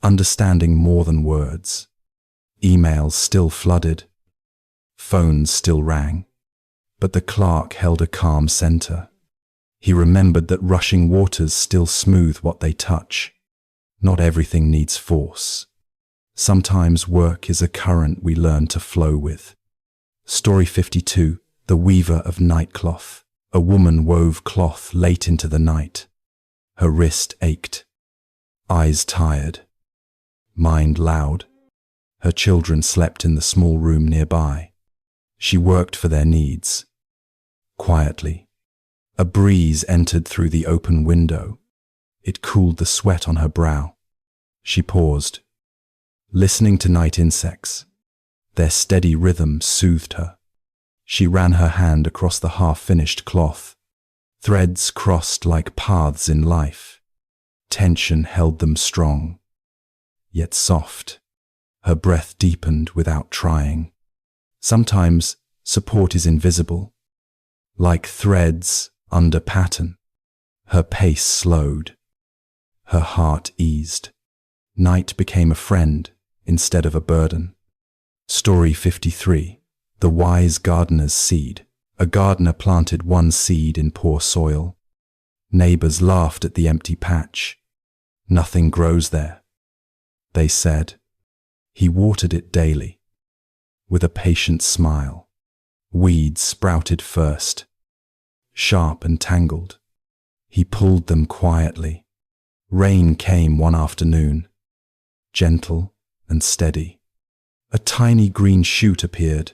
understanding more than words. Emails still flooded. Phones still rang. But the clerk held a calm center. He remembered that rushing waters still smooth what they touch. Not everything needs force. Sometimes work is a current we learn to flow with. Story 52. The weaver of nightcloth. A woman wove cloth late into the night. Her wrist ached. Eyes tired. Mind loud. Her children slept in the small room nearby. She worked for their needs. Quietly, a breeze entered through the open window. It cooled the sweat on her brow. She paused, listening to night insects. Their steady rhythm soothed her. She ran her hand across the half-finished cloth. Threads crossed like paths in life. Tension held them strong, yet soft. Her breath deepened without trying. Sometimes support is invisible. Like threads under pattern. Her pace slowed. Her heart eased. Night became a friend instead of a burden. Story 53. The wise gardener's seed. A gardener planted one seed in poor soil. Neighbors laughed at the empty patch. Nothing grows there, they said. He watered it daily. With a patient smile. Weeds sprouted first. Sharp and tangled. He pulled them quietly. Rain came one afternoon. Gentle and steady. A tiny green shoot appeared.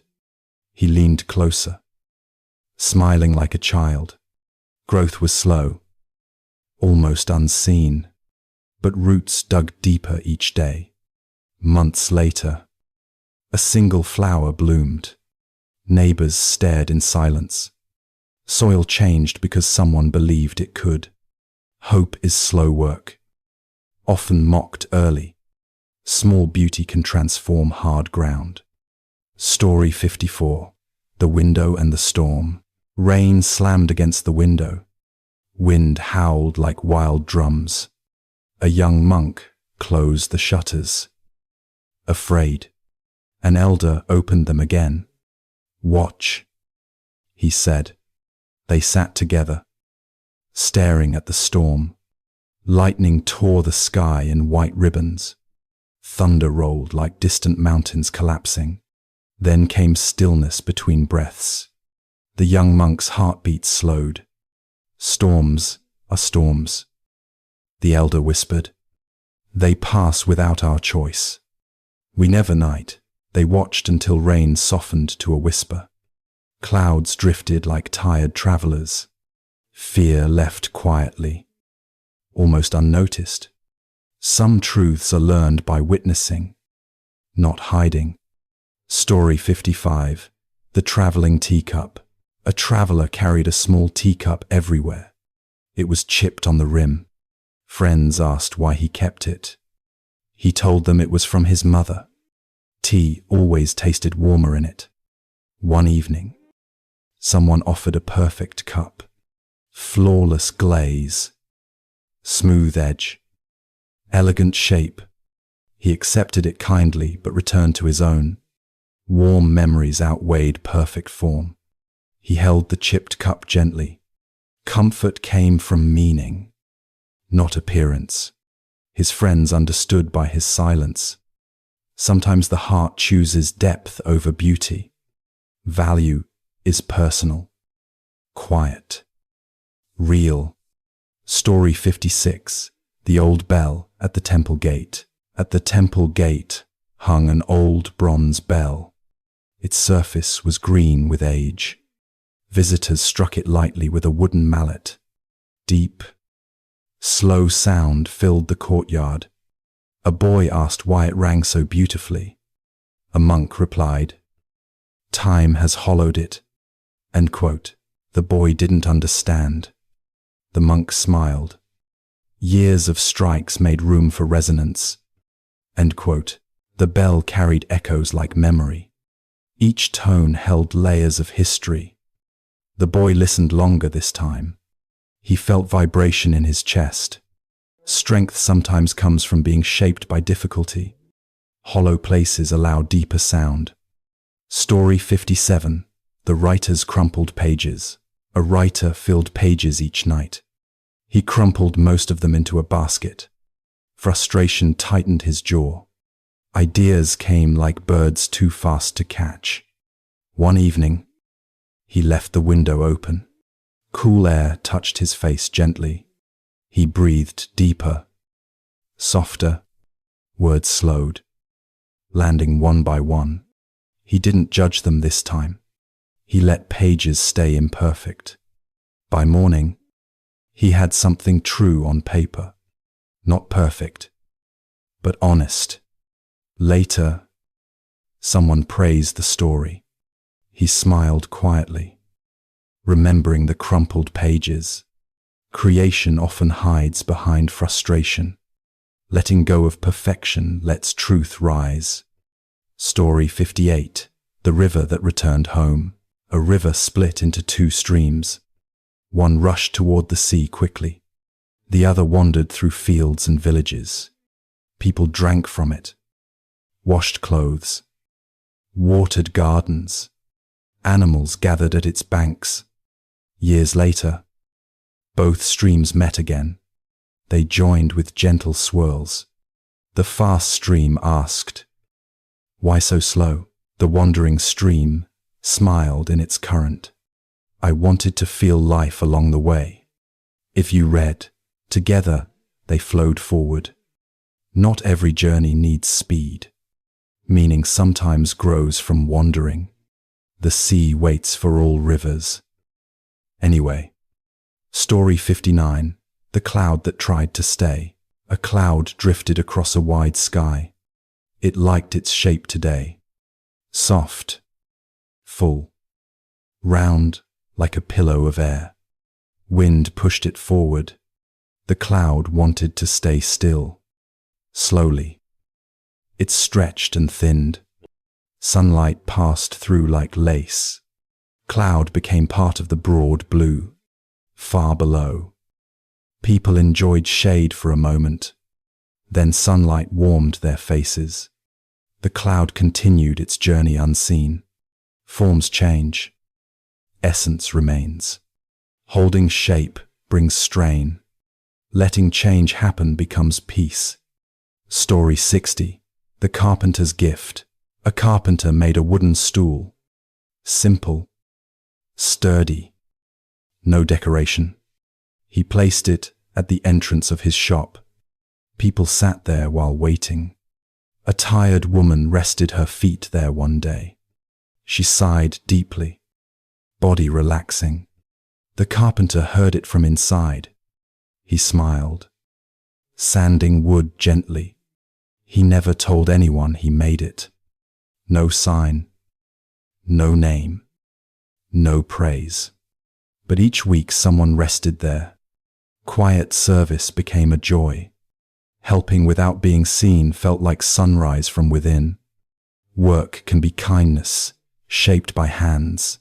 He leaned closer, smiling like a child. Growth was slow, almost unseen, but roots dug deeper each day. Months later, a single flower bloomed. Neighbors stared in silence. Soil changed because someone believed it could. Hope is slow work, often mocked early. Small beauty can transform hard ground. Story 54. The window and the storm. Rain slammed against the window. Wind howled like wild drums. A young monk closed the shutters. Afraid, an elder opened them again. "Watch," he said. They sat together, staring at the storm. Lightning tore the sky in white ribbons. Thunder rolled like distant mountains collapsing. Then came stillness between breaths. The young monk's heartbeat slowed. "Storms are storms," the elder whispered. "They pass without our choice." We never night. They watched until rain softened to a whisper. Clouds drifted like tired travelers. Fear left quietly, almost unnoticed. Some truths are learned by witnessing, not hiding. Story 55. The traveling teacup. A traveler carried a small teacup everywhere. It was chipped on the rim. Friends asked why he kept it. He told them it was from his mother. Tea always tasted warmer in it. One evening, someone offered a perfect cup. Flawless glaze, smooth edge, elegant shape. He accepted it kindly but returned to his own. Warm memories outweighed perfect form. He held the chipped cup gently. Comfort came from meaning, not appearance. His friends understood by his silence. Sometimes the heart chooses depth over beauty. Value is personal. quiet, real. Story 56. The Old Bell at the Temple Gate. At the temple gate hung an old bronze bell. Its surface was green with age. Visitors struck it lightly with a wooden mallet. Deep, slow sound filled the courtyard. A boy asked why it rang so beautifully. A monk replied, "Time has hollowed it." End quote. The boy didn't understand. The monk smiled. Years of strikes made room for resonance. End quote. The bell carried echoes like memory. Each tone held layers of history. The boy listened longer this time. He felt vibration in his chest. Strength sometimes comes from being shaped by difficulty. Hollow places allow deeper sound. Story 57. The Writer's Crumpled Pages. A writer filled pages each night. He crumpled most of them into a basket. Frustration tightened his jaw. Ideas came like birds too fast to catch. One evening, he left the window open. Cool air touched his face gently. He breathed deeper, softer. Words slowed, landing one by one. He didn't judge them this time. He let pages stay imperfect. By morning, he had something true on paper. Not perfect, but honest. Later, someone praised the story. He smiled quietly, remembering the crumpled pages. Creation often hides behind frustration. Letting go of perfection lets truth rise. Story 58. The River That Returned Home. A river split into two streams. One rushed toward the sea quickly. The other wandered through fields and villages. People drank from it, washed clothes, watered gardens. Animals gathered at its banks. Years later, both streams met again. They joined with gentle swirls. The fast stream asked, "Why so slow?" The wandering stream smiled in its current. "I wanted to feel life along the way." If you read, together they flowed forward. Not every journey needs speed. Meaning sometimes grows from wandering. The sea waits for all rivers. Anyway, Story 59. The Cloud That Tried to Stay. A cloud drifted across a wide sky. It liked its shape today. Soft, full, round like a pillow of air. Wind pushed it forward. The cloud wanted to stay still. Slowly, it stretched and thinned. Sunlight passed through like lace. Cloud became part of the broad blue. Far below, people enjoyed shade for a moment. Then sunlight warmed their faces. The cloud continued its journey unseen. Forms change. Essence remains. Holding shape brings strain. Letting change happen becomes peace. Story 60. The Carpenter's Gift. A carpenter made a wooden stool. Simple, sturdy, no decoration. He placed it at the entrance of his shop. People sat there while waiting. A tired woman rested her feet there one day. She sighed deeply, body relaxing. The carpenter heard it from inside. He smiled, sanding wood gently. He never told anyone he made it. No sign, no name, no praise. But each week someone rested there. Quiet service became a joy. Helping without being seen felt like sunrise from within. Work can be kindness, shaped by hands.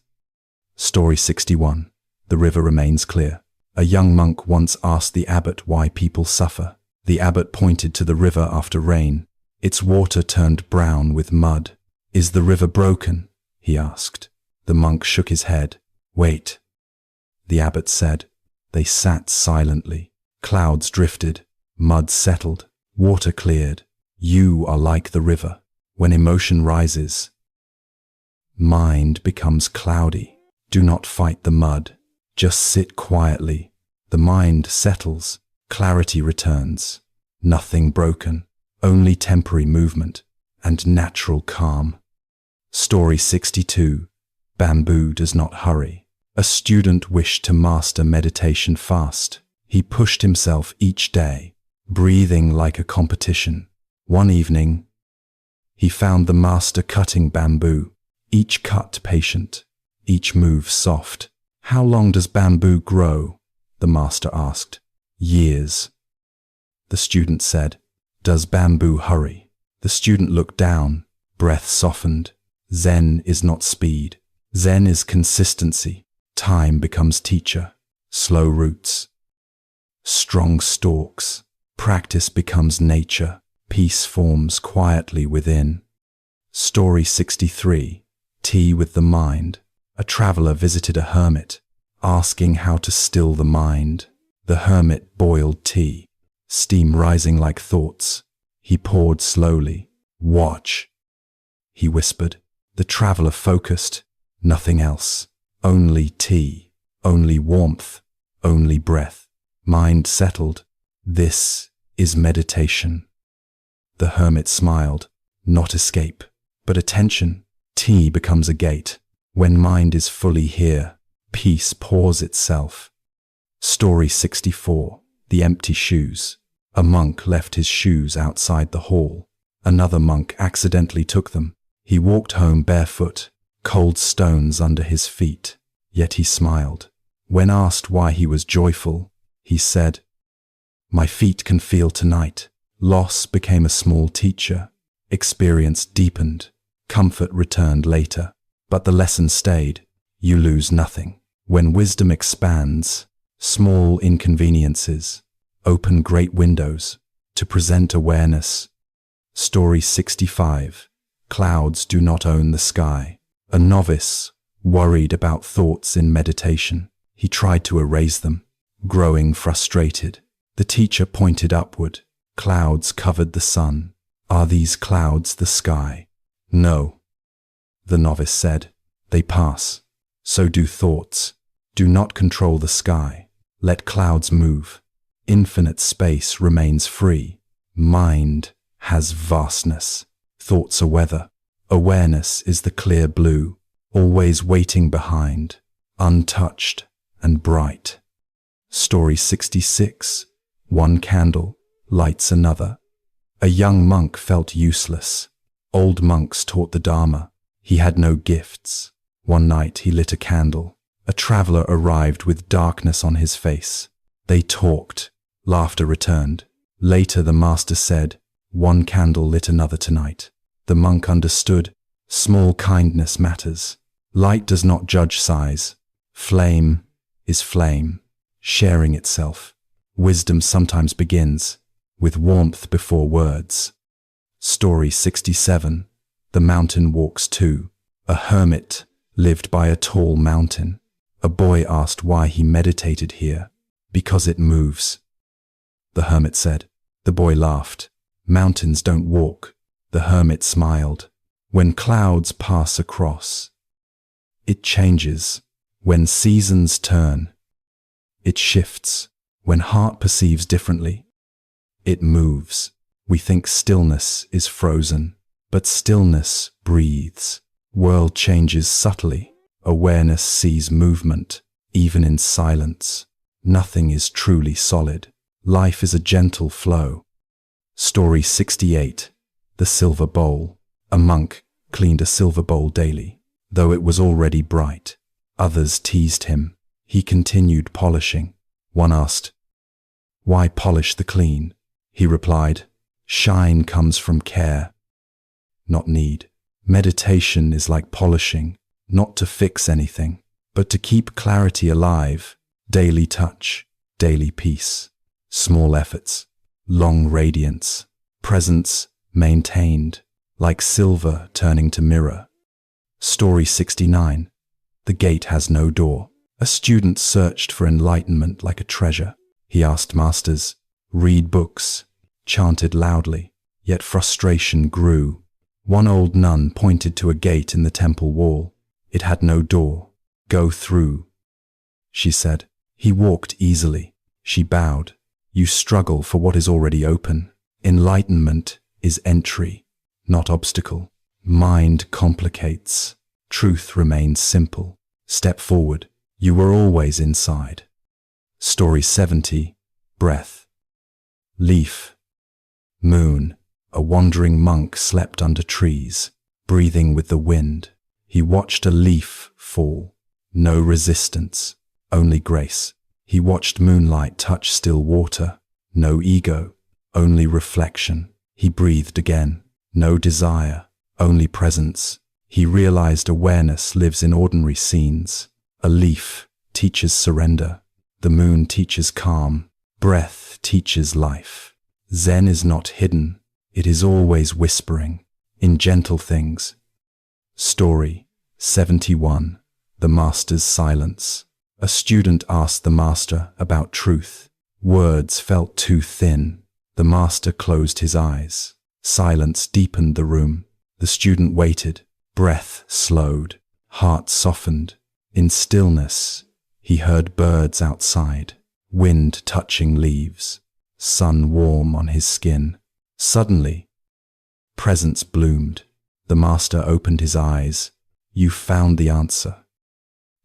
Story 61. The River Remains Clear. A young monk once asked the abbot why people suffer. The abbot pointed to the river after rain. Its water turned brown with mud. "Is the river broken?" he asked. The monk shook his head. "Wait," the abbot said. They sat silently. Clouds drifted. Mud settled, water cleared. You are like the river. When emotion rises, mind becomes cloudy. Do not fight the mud. Just sit quietly. The mind settles. Clarity returns. Nothing broken. Only temporary movement and natural calm. Story 62. Bamboo does not hurry. A student wished to master meditation fast. He pushed himself each day, breathing like a competition. One evening, he found the master cutting bamboo, each cut patient, each move soft. "How long does bamboo grow?" the master asked. "Years." The student said. "Does bamboo hurry?" The student looked down, breath softened. Zen is not speed. Zen is consistency. Time becomes teacher. Slow roots. Strong stalks. Practice becomes nature. Peace forms quietly within. Story 63. Tea with the mind. A traveler visited a hermit, asking how to still the mind. The hermit boiled tea, steam rising like thoughts. He poured slowly. "Watch," he whispered. The traveler focused. Nothing else. Only tea. Only warmth. Only breath. Mind settled. This is meditation. The hermit smiled. Not escape, but attention. Tea becomes a gate. When mind is fully here, peace pours itself. Story 64. The empty shoes. A monk left his shoes outside the hall. Another monk accidentally took them. He walked home barefoot, cold stones under his feet, yet he smiled. When asked why he was joyful, he said, "My feet can feel tonight." Loss became a small teacher. Experience deepened. Comfort returned later. But the lesson stayed. You lose nothing. When wisdom expands, small inconveniences open great windows to present awareness. Story 65. Clouds do not own the sky. A novice worried about thoughts in meditation. He tried to erase them, growing frustrated. The teacher pointed upward. Clouds covered the sun. "Are these clouds the sky?" "No," the novice said. "They pass. So do thoughts. Do not control the sky. Let clouds move. Infinite space remains free. Mind has vastness. Thoughts are weather. Awareness is the clear blue, always waiting behind, untouched and bright." Story 66. One candle lights another. A young monk felt useless. Old monks taught the Dharma. He had no gifts. One night he lit a candle. A traveler arrived with darkness on his face. They talked. Laughter returned. Later the master said, "One candle lit another tonight." The monk understood. Small kindness matters. Light does not judge size. Flame is flame, sharing itself. Wisdom sometimes begins with warmth before words. Story 67. The mountain walks too. A hermit lived by a tall mountain. A boy asked why he meditated here. "Because it moves," the hermit said. The boy laughed. "Mountains don't walk." The hermit smiled. "When clouds pass across, it changes. When seasons turn, it shifts. When heart perceives differently, it moves." We think stillness is frozen, but stillness breathes. World changes subtly. Awareness sees movement, even in silence. Nothing is truly solid. Life is a gentle flow. Story 68. The silver bowl. A monk cleaned a silver bowl daily. Though it was already bright, others teased him. He continued polishing. One asked, "Why polish the clean?" He replied, "Shine comes from care, not need." Meditation is like polishing, not to fix anything, but to keep clarity alive. Daily touch, daily peace, small efforts, long radiance, presence maintained, like silver turning to mirror. Story 69. The gate has no door. A student searched for enlightenment like a treasure. He asked masters, read books, chanted loudly, yet frustration grew. One old nun pointed to a gate in the temple wall. It had no door. "Go through," she said. He walked easily. She bowed. You struggle for what is already open. Enlightenment is entry, not obstacle. Mind complicates. Truth remains simple. Step forward. You were always inside. Story 70. Breath. Leaf. Moon. A wandering monk slept under trees, breathing with the wind. He watched a leaf fall. No resistance, only grace. He watched moonlight touch still water. No ego, only reflection. He breathed again. No desire, only presence. He realized awareness lives in ordinary scenes. A leaf teaches surrender. The moon teaches calm. Breath teaches life. Zen is not hidden. It is always whispering, in gentle things. Story 71. The Master's Silence. A student asked the Master about truth. Words felt too thin. The Master closed his eyes. Silence deepened the room. The student waited. Breath slowed. Heart softened. In stillness, he heard birds outside, wind touching leaves, sun warm on his skin. Suddenly, presence bloomed. The Master opened his eyes. You found the answer.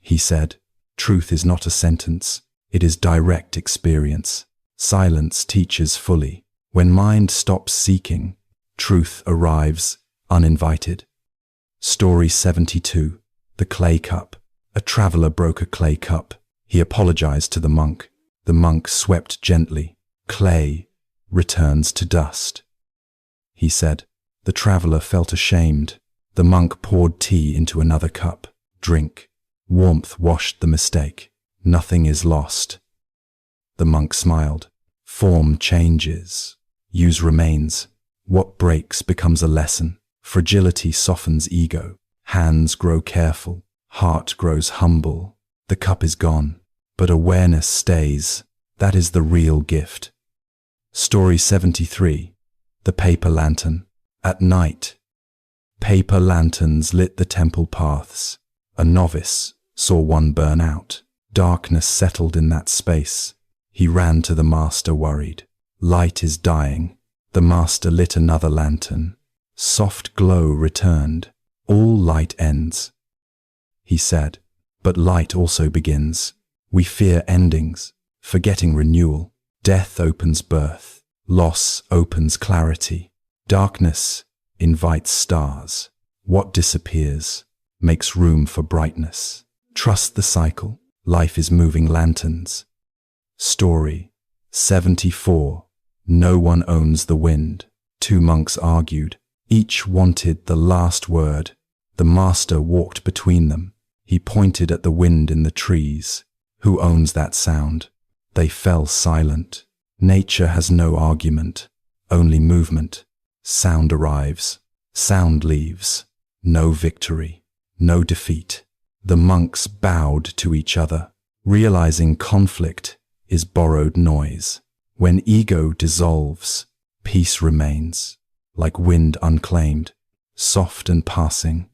He said, truth is not a sentence. It is direct experience. Silence teaches fully. When mind stops seeking, truth arrives uninvited. Story 72. The Clay Cup. A traveler broke a clay cup. He apologized to the monk. The monk swept gently. Clay returns to dust. He said. The traveler felt ashamed. The monk poured tea into another cup. Drink. Warmth washed the mistake. Nothing is lost. The monk smiled. Form changes. Use remains. What breaks becomes a lesson. Fragility softens ego. Hands grow careful. Heart grows humble. The cup is gone, but awareness stays. That is the real gift. Story 73. The Paper Lantern. At night, paper lanterns lit the temple paths. A novice saw one burn out. Darkness settled in that space. He ran to the Master worried. Light is dying. The Master lit another lantern. Soft glow returned. All light ends. He said, but light also begins. We fear endings, forgetting renewal. Death opens birth. Loss opens clarity. Darkness invites stars. What disappears makes room for brightness. Trust the cycle. Life is moving lanterns. Story 74. No one owns the wind. Two monks argued. Each wanted the last word. The Master walked between them. He pointed at the wind in the trees. Who owns that sound? They fell silent. Nature has no argument, only movement. Sound arrives. Sound leaves. No victory. No defeat. The monks bowed to each other, realizing conflict is borrowed noise. When ego dissolves, peace remains, like wind unclaimed, soft and passing.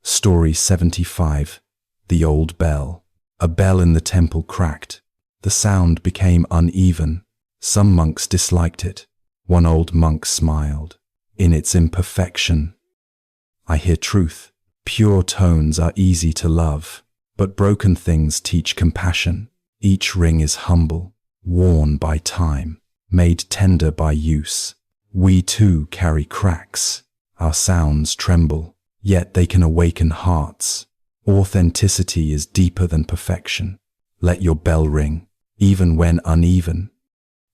Story 75. The Old Bell. A bell in the temple cracked. The sound became uneven. Some monks disliked it. One old monk smiled. In its imperfection, I hear truth. Pure tones are easy to love, but broken things teach compassion. Each ring is humble, worn by time, made tender by use. We too carry cracks. Our sounds tremble, yet they can awaken hearts. Authenticity is deeper than perfection. Let your bell ring, even when uneven.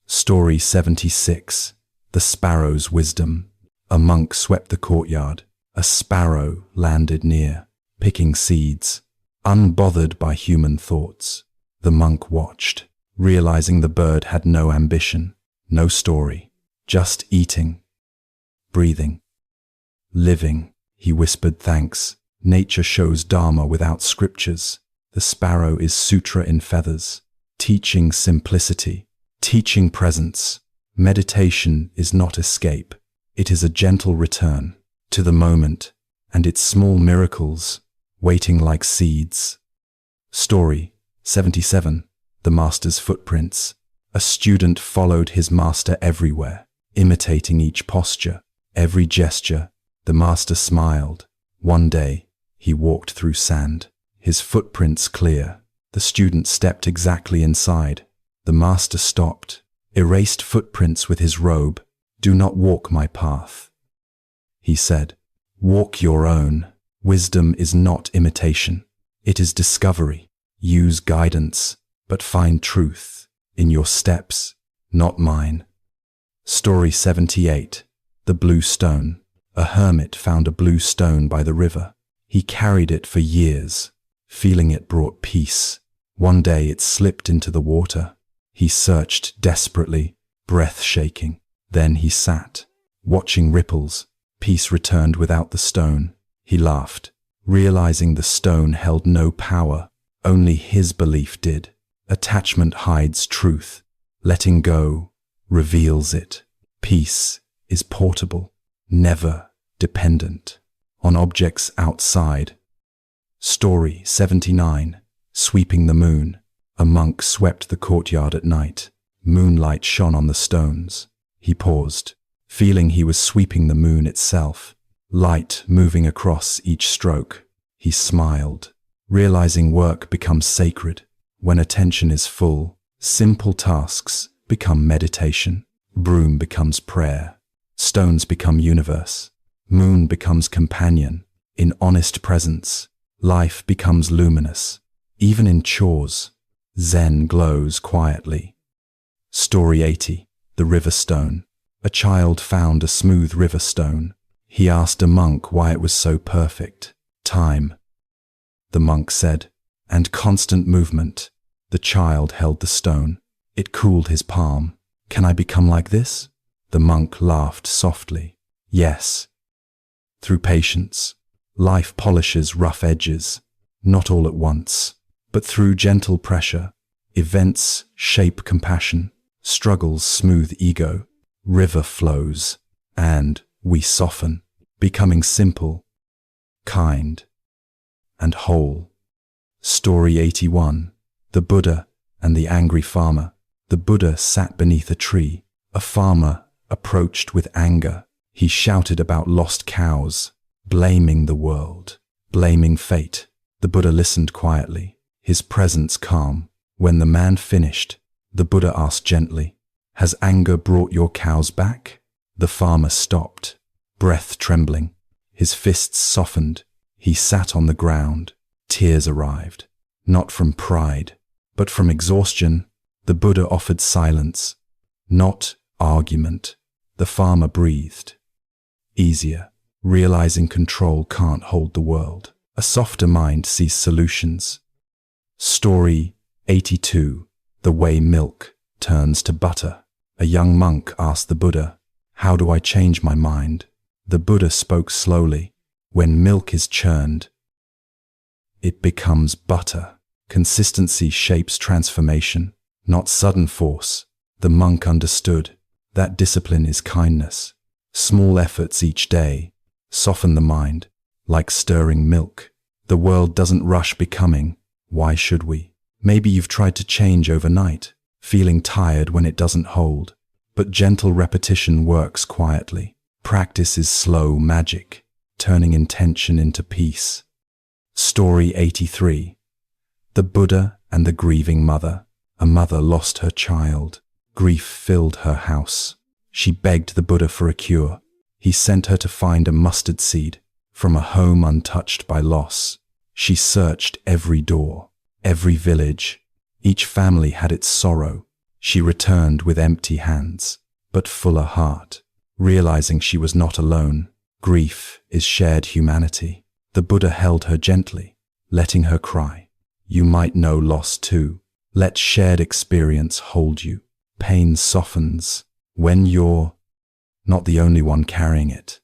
Story 76. The Sparrow's Wisdom. A monk swept the courtyard. A sparrow landed near, picking seeds, unbothered by human thoughts. The monk watched, realizing the bird had no ambition, no story, just eating, breathing, living. He whispered thanks. Nature shows dharma without scriptures. The sparrow is sutra in feathers, teaching simplicity, teaching presence. Meditation is not escape. It is a gentle return to the moment and its small miracles waiting like seeds. Story 77. The Master's Footprints. A student followed his master everywhere, imitating each posture, every gesture. The master smiled. One day, he walked through sand, his footprints clear. The student stepped exactly inside. The master stopped, erased footprints with his robe. Do not walk my path, he said. Walk your own. Wisdom is not imitation. It is discovery. Use guidance, but find truth in your steps, not mine. Story 78. The Blue Stone. A hermit found a blue stone by the river. He carried it for years, feeling it brought peace. One day it slipped into the water. He searched desperately, breath shaking. Then he sat, watching ripples. Peace returned without the stone. He laughed, realizing the stone held no power. Only his belief did. Attachment hides truth. Letting go reveals it. Peace is portable, never dependent on objects outside. Story 79. Sweeping the Moon. A monk swept the courtyard at night. Moonlight shone on the stones. He paused, feeling he was sweeping the moon itself, light moving across each stroke. He smiled, realizing work becomes sacred. When attention is full, simple tasks become meditation. Broom becomes prayer. Stones become universe. Moon becomes companion. In honest presence, life becomes luminous. Even in chores, Zen glows quietly. Story 80. The River Stone. A child found a smooth river stone. He asked a monk why it was so perfect. Time, the monk said, and constant movement. The child held the stone. It cooled his palm. Can I become like this? The monk laughed softly. Yes. Through patience, life polishes rough edges, not all at once, but through gentle pressure. Events shape compassion, struggles smooth ego. River flows, and we soften, becoming simple, kind, and whole. Story 81. The Buddha and the Angry Farmer. The Buddha sat beneath a tree. A farmer approached with anger. He shouted about lost cows, blaming the world, blaming fate. The Buddha listened quietly, his presence calm. When the man finished, the Buddha asked gently, "Has anger brought your cows back?" The farmer stopped, breath trembling. His fists softened. He sat on the ground. Tears arrived, not from pride, but from exhaustion. The Buddha offered silence, not argument. The farmer breathed. Easier, realizing control can't hold the world. A softer mind sees solutions. Story 82. The Way Milk Turns to Butter. A young monk asked the Buddha, "How do I change my mind?" The Buddha spoke slowly. When milk is churned, it becomes butter. Consistency shapes transformation, not sudden force. The monk understood that discipline is kindness. Small efforts each day soften the mind, like stirring milk. The world doesn't rush becoming. Why should we? Maybe you've tried to change overnight, feeling tired when it doesn't hold. But gentle repetition works quietly. Practice is slow magic, turning intention into peace. Story 83. The Buddha and the Grieving Mother. A mother lost her child. Grief filled her house. She begged the Buddha for a cure. He sent her to find a mustard seed from a home untouched by loss. She searched every door, every village. Each family had its sorrow. She returned with empty hands, but fuller heart, realizing she was not alone. Grief is shared humanity. The Buddha held her gently, letting her cry. You might know loss too. Let shared experience hold you. Pain softens when you're not the only one carrying it.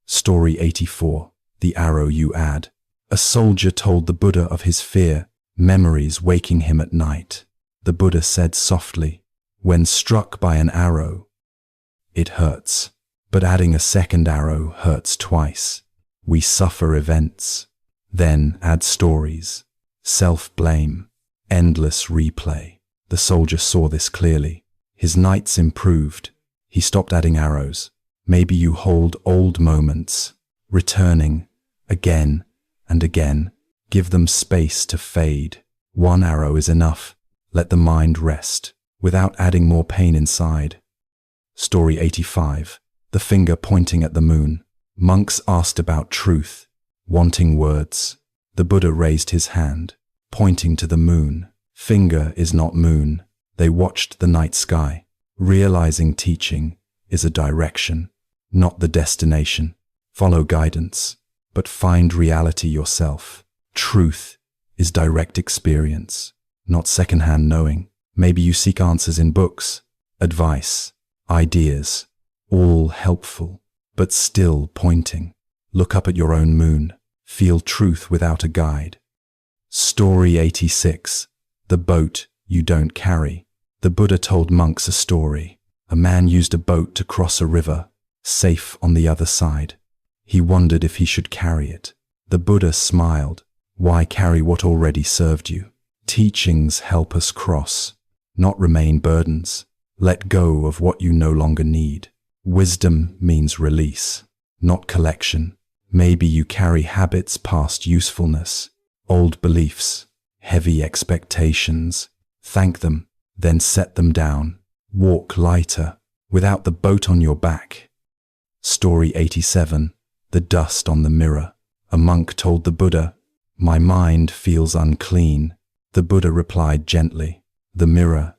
Story 84. The Arrow You Add. A soldier told the Buddha of his fear, memories waking him at night. The Buddha said softly, "When struck by an arrow, it hurts, but adding a second arrow hurts twice. We suffer events, then add stories, self-blame, Endless replay. The soldier saw this clearly. His nights improved. He stopped adding arrows. Maybe you hold old moments, returning again and again. Give them space to fade. One arrow is enough. Let the mind rest, without adding more pain inside. Story 85. The finger pointing at the moon. Monks asked about truth, wanting words. The Buddha raised his hand, pointing to the moon. Finger is not moon. They watched the night sky, realizing teaching is a direction, not the destination. Follow guidance, but find reality yourself. Truth is direct experience, not secondhand knowing. Maybe you seek answers in books, advice, ideas, all helpful, but still pointing. Look up at your own moon. Feel truth without a guide. Story 86. The boat you don't carry. The Buddha told monks a story. A man used a boat to cross a river, safe on the other side. He wondered if he should carry it. The Buddha smiled. Why carry what already served you? Teachings help us cross, not remain burdens. Let go of what you no longer need. Wisdom means release, not collection. Maybe you carry habits past usefulness, old beliefs, heavy expectations. Thank them, then set them down. Walk lighter, without the boat on your back. Story 87. The dust on the mirror. A monk told the Buddha, "My mind feels unclean." The Buddha replied gently, "The mirror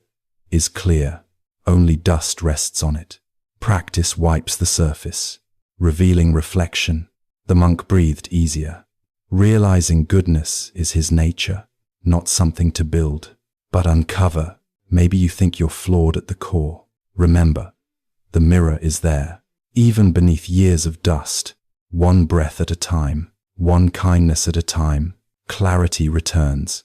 is clear. Only dust rests on it. Practice wipes the surface, revealing reflection." The monk breathed easier, realizing goodness is his nature, not something to build, but uncover. Maybe you think you're flawed at the core. Remember, the mirror is there, even beneath years of dust. One breath at a time, one kindness at a time, clarity returns.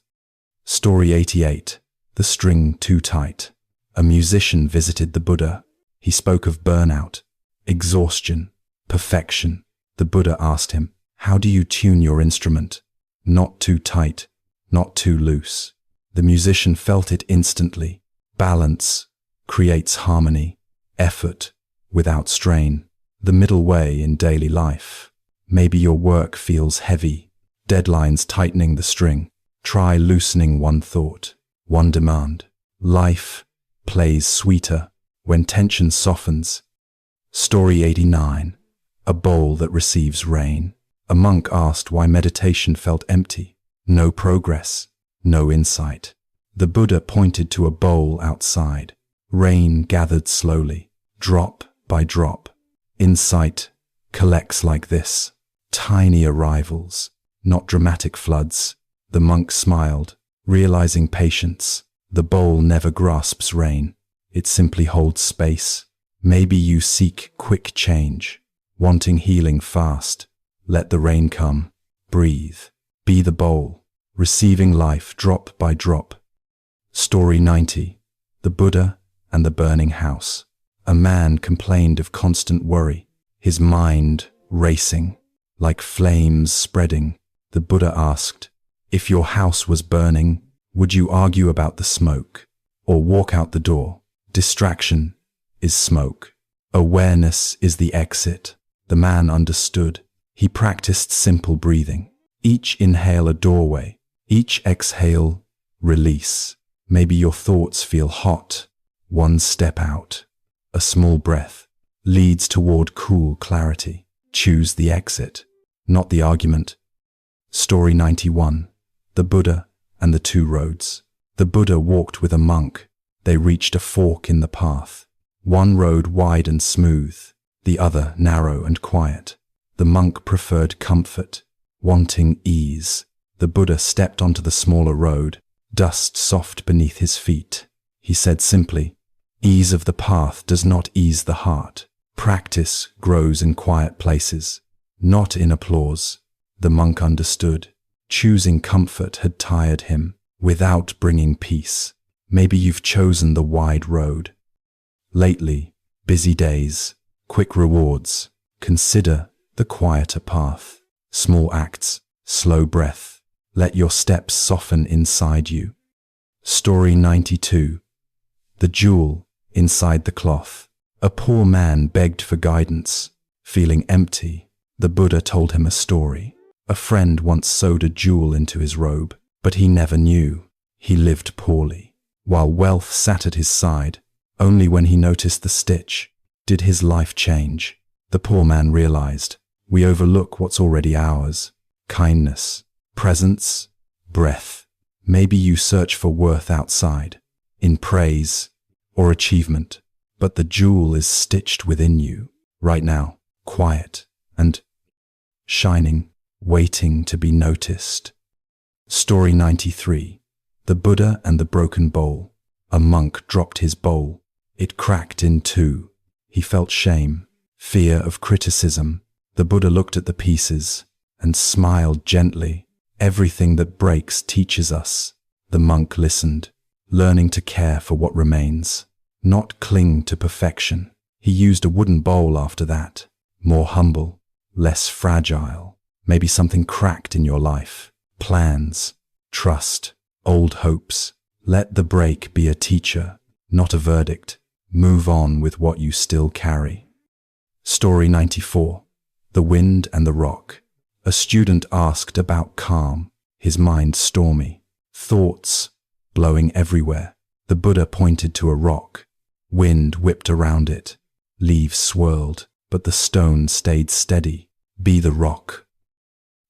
Story 88. The string too tight. A musician visited the Buddha. He spoke of burnout, exhaustion, perfection. The Buddha asked him, "How do you tune your instrument? Not too tight, not too loose." The musician felt it instantly. Balance creates harmony, effort without strain. The middle way in daily life. Maybe your work feels heavy, deadlines tightening the string. Try loosening one thought, one demand. Life plays sweeter when tension softens. Story 89. A bowl that receives rain. A monk asked why meditation felt empty. No progress, no insight. The Buddha pointed to a bowl outside. Rain gathered slowly, drop by drop. Insight collects like this. Tiny arrivals, not dramatic floods. The monk smiled, realizing patience. The bowl never grasps rain. It simply holds space. Maybe you seek quick change, wanting healing fast. Let the rain come. Breathe. Be the bowl, receiving life drop by drop. Story 90. The Buddha and the burning house. A man complained of constant worry, his mind racing, like flames spreading. The Buddha asked, "If your house was burning, would you argue about the smoke or walk out the door?" Distraction is smoke. Awareness is the exit. The man understood. He practiced simple breathing. Each inhale a doorway, each exhale release. Maybe your thoughts feel hot. One step out, a small breath, leads toward cool clarity. Choose the exit, not the argument. Story 91. The Buddha and the two roads. The Buddha walked with a monk. They reached a fork in the path. One road wide and smooth, the other narrow and quiet. The monk preferred comfort, wanting ease. The Buddha stepped onto the smaller road, dust soft beneath his feet. He said simply, "Ease of the path does not ease the heart. Practice grows in quiet places, not in applause." The monk understood. Choosing comfort had tired him, without bringing peace. Maybe you've chosen the wide road. Lately, busy days, quick rewards. Consider the quieter path. Small acts, slow breath. Let your steps soften inside you. Story 92. The Jewel Inside the Cloth. A poor man begged for guidance. Feeling empty, the Buddha told him a story. A friend once sewed a jewel into his robe, but he never knew. He lived poorly, while wealth sat at his side. Only when he noticed the stitch did his life change. The poor man realized, we overlook what's already ours. Kindness, presence, breath. Maybe you search for worth outside, in praise or achievement, but the jewel is stitched within you, right now, quiet and shining, waiting to be noticed. Story 93. The Buddha and the Broken Bowl. A monk dropped his bowl. It cracked in two. He felt shame, fear of criticism. The Buddha looked at the pieces and smiled gently. Everything that breaks teaches us. The monk listened, learning to care for what remains, not cling to perfection. He used a wooden bowl after that, more humble, less fragile. Maybe something cracked in your life. Plans, trust, old hopes. Let the break be a teacher, not a verdict. Move on with what you still carry. Story 94. The Wind and the Rock. A student asked about calm, his mind stormy, thoughts blowing everywhere. The Buddha pointed to a rock. Wind whipped around it. Leaves swirled, but the stone stayed steady. Be the rock,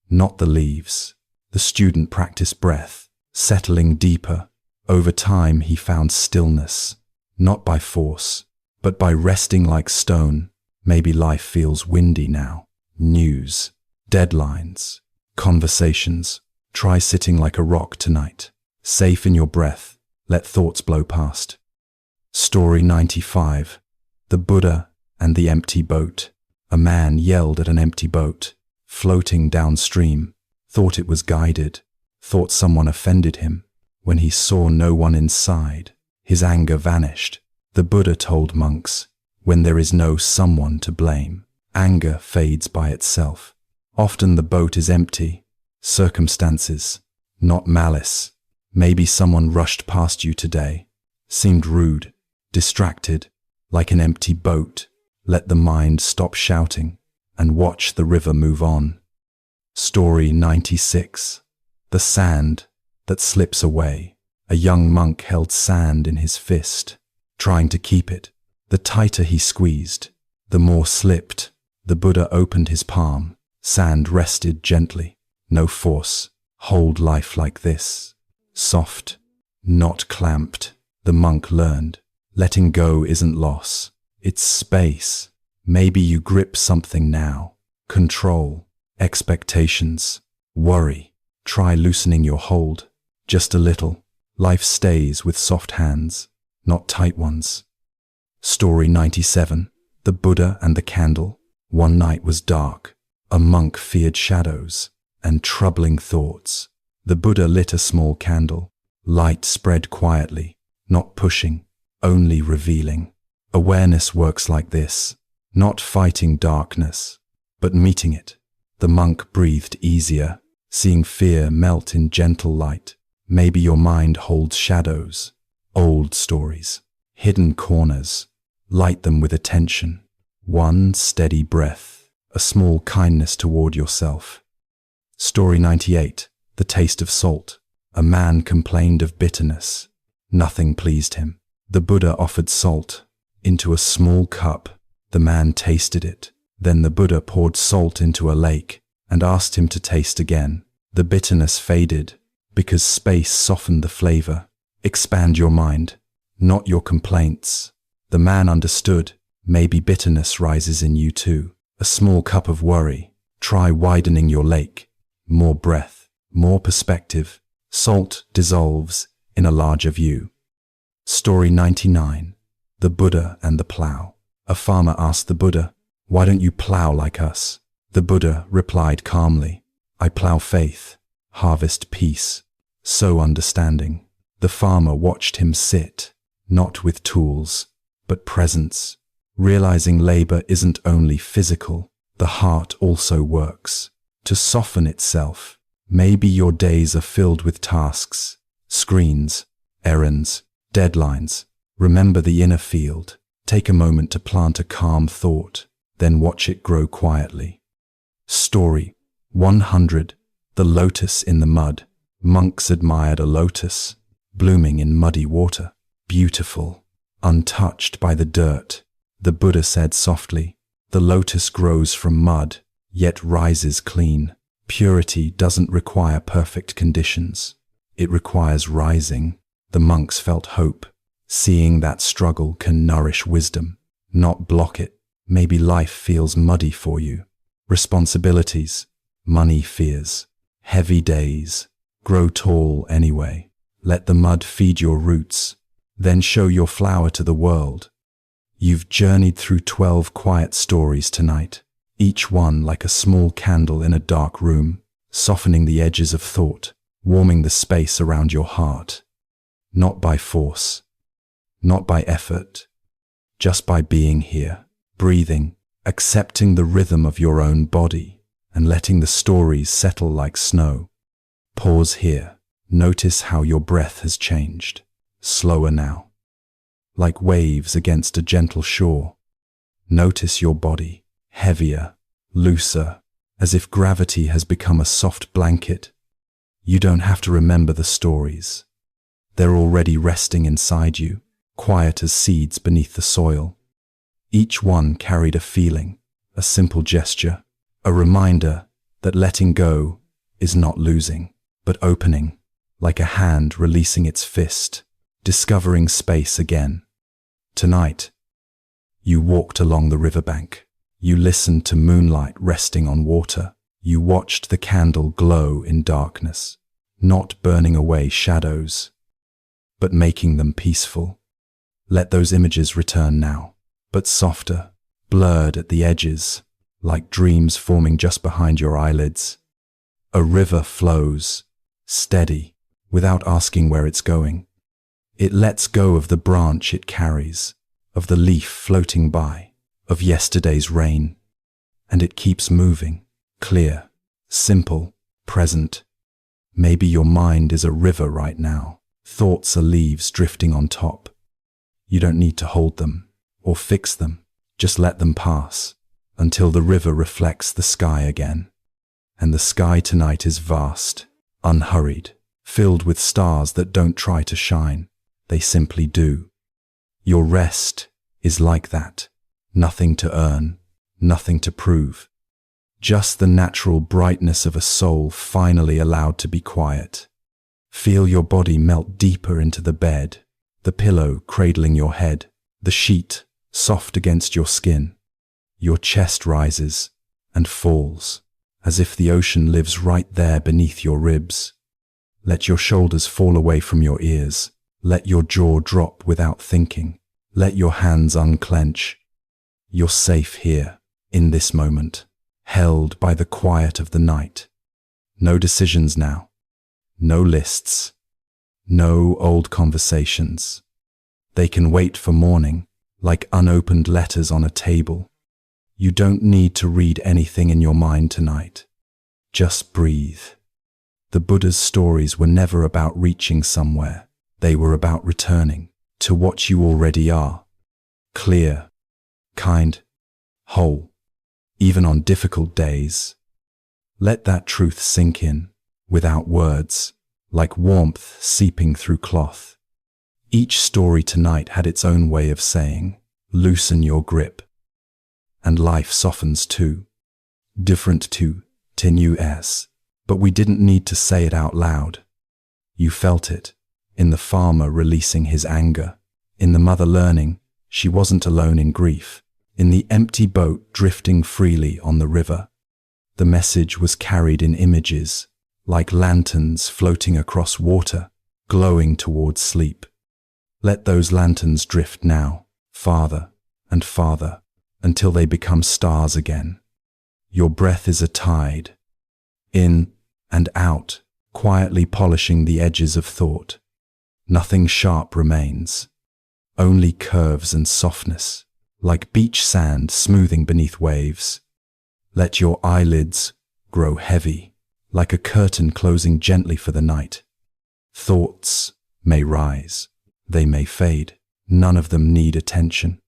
not the leaves. The student practiced breath, settling deeper. Over time he found stillness, not by force, but by resting like stone. Maybe life feels windy now. News, deadlines, conversations. Try sitting like a rock tonight. Safe in your breath, let thoughts blow past. Story 95. The Buddha and the Empty Boat. A man yelled at an empty boat, floating downstream. Thought it was guided, thought someone offended him. When he saw no one inside, his anger vanished. The Buddha told monks, when there is no someone to blame, anger fades by itself. Often the boat is empty. Circumstances, not malice. Maybe someone rushed past you today, seemed rude, distracted, like an empty boat. Let the mind stop shouting and watch the river move on. Story 96. The Sand that Slips Away. A young monk held sand in his fist, trying to keep it. The tighter he squeezed, the more slipped. The Buddha opened his palm. Sand rested gently. No force. Hold life like this. Soft, not clamped. The monk learned. Letting go isn't loss. It's space. Maybe you grip something now. Control, expectations, worry. Try loosening your hold. Just a little. Life stays with soft hands, not tight ones. Story 97. The Buddha and the Candle. One night was dark. A monk feared shadows and troubling thoughts. The Buddha lit a small candle. Light spread quietly, not pushing, only revealing. Awareness works like this, not fighting darkness, but meeting it. The monk breathed easier, seeing fear melt in gentle light. Maybe your mind holds shadows, old stories, hidden corners. Light them with attention. One steady breath, a small kindness toward yourself. Story 98. The Taste of Salt. A man complained of bitterness. Nothing pleased him. The Buddha offered salt into a small cup. The man tasted it. Then the Buddha poured salt into a lake and asked him to taste again. The bitterness faded because space softened the flavor. Expand your mind, not your complaints. The man understood. Maybe bitterness rises in you too. A small cup of worry. Try widening your lake. More breath, more perspective. Salt dissolves in a larger view. Story 99. The Buddha and the Plow. A farmer asked the Buddha, "Why don't you plow like us?" The Buddha replied calmly, "I plow faith, harvest peace, sow understanding." The farmer watched him sit, not with tools, but presence, realizing labor isn't only physical, the heart also works to soften itself. Maybe your days are filled with tasks, screens, errands, deadlines. Remember the inner field. Take a moment to plant a calm thought, then watch it grow quietly. Story 100. The Lotus in the Mud. Monks admired a lotus, blooming in muddy water. Beautiful, untouched by the dirt. The Buddha said softly, "The lotus grows from mud, yet rises clean. Purity doesn't require perfect conditions. It requires rising." The monks felt hope, seeing that struggle can nourish wisdom, not block it. Maybe life feels muddy for you. Responsibilities, money fears, heavy days. Grow tall anyway. Let the mud feed your roots, then show your flower to the world. You've journeyed through 12 quiet stories tonight, each one like a small candle in a dark room, softening the edges of thought, warming the space around your heart. Not by force, not by effort, just by being here, breathing, accepting the rhythm of your own body, and letting the stories settle like snow. Pause here. Notice how your breath has changed. Slower now, like waves against a gentle shore. Notice your body, heavier, looser, as if gravity has become a soft blanket. You don't have to remember the stories. They're already resting inside you, quiet as seeds beneath the soil. Each one carried a feeling, a simple gesture, a reminder that letting go is not losing, but opening, like a hand releasing its fist, discovering space again. Tonight, you walked along the riverbank. You listened to moonlight resting on water. You watched the candle glow in darkness, not burning away shadows, but making them peaceful. Let those images return now, but softer, blurred at the edges, like dreams forming just behind your eyelids. A river flows, steady, without asking where it's going. It lets go of the branch it carries, of the leaf floating by, of yesterday's rain, and it keeps moving, clear, simple, present. Maybe your mind is a river right now. Thoughts are leaves drifting on top. You don't need to hold them or fix them. Just let them pass until the river reflects the sky again. And the sky tonight is vast, unhurried, filled with stars that don't try to shine. They simply do. Your rest is like that. Nothing to earn, nothing to prove. Just the natural brightness of a soul finally allowed to be quiet. Feel your body melt deeper into the bed, the pillow cradling your head, the sheet soft against your skin. Your chest rises and falls, as if the ocean lives right there beneath your ribs. Let your shoulders fall away from your ears. Let your jaw drop without thinking. Let your hands unclench. You're safe here, in this moment, held by the quiet of the night. No decisions now. No lists. No old conversations. They can wait for morning, like unopened letters on a table. You don't need to read anything in your mind tonight. Just breathe. The Buddha's stories were never about reaching somewhere. They were about returning to what you already are. Clear, kind, whole, even on difficult days. Let that truth sink in, without words, like warmth seeping through cloth. Each story tonight had its own way of saying, loosen your grip. And life softens too. Different too, tenuous. But we didn't need to say it out loud. You felt it, in the farmer releasing his anger, in the mother learning she wasn't alone in grief, in the empty boat drifting freely on the river. The message was carried in images, like lanterns floating across water, glowing towards sleep. Let those lanterns drift now, farther and farther, until they become stars again. Your breath is a tide, in and out, quietly polishing the edges of thought. Nothing sharp remains, only curves and softness, like beach sand smoothing beneath waves. Let your eyelids grow heavy, like a curtain closing gently for the night. Thoughts may rise, they may fade. None of them need attention.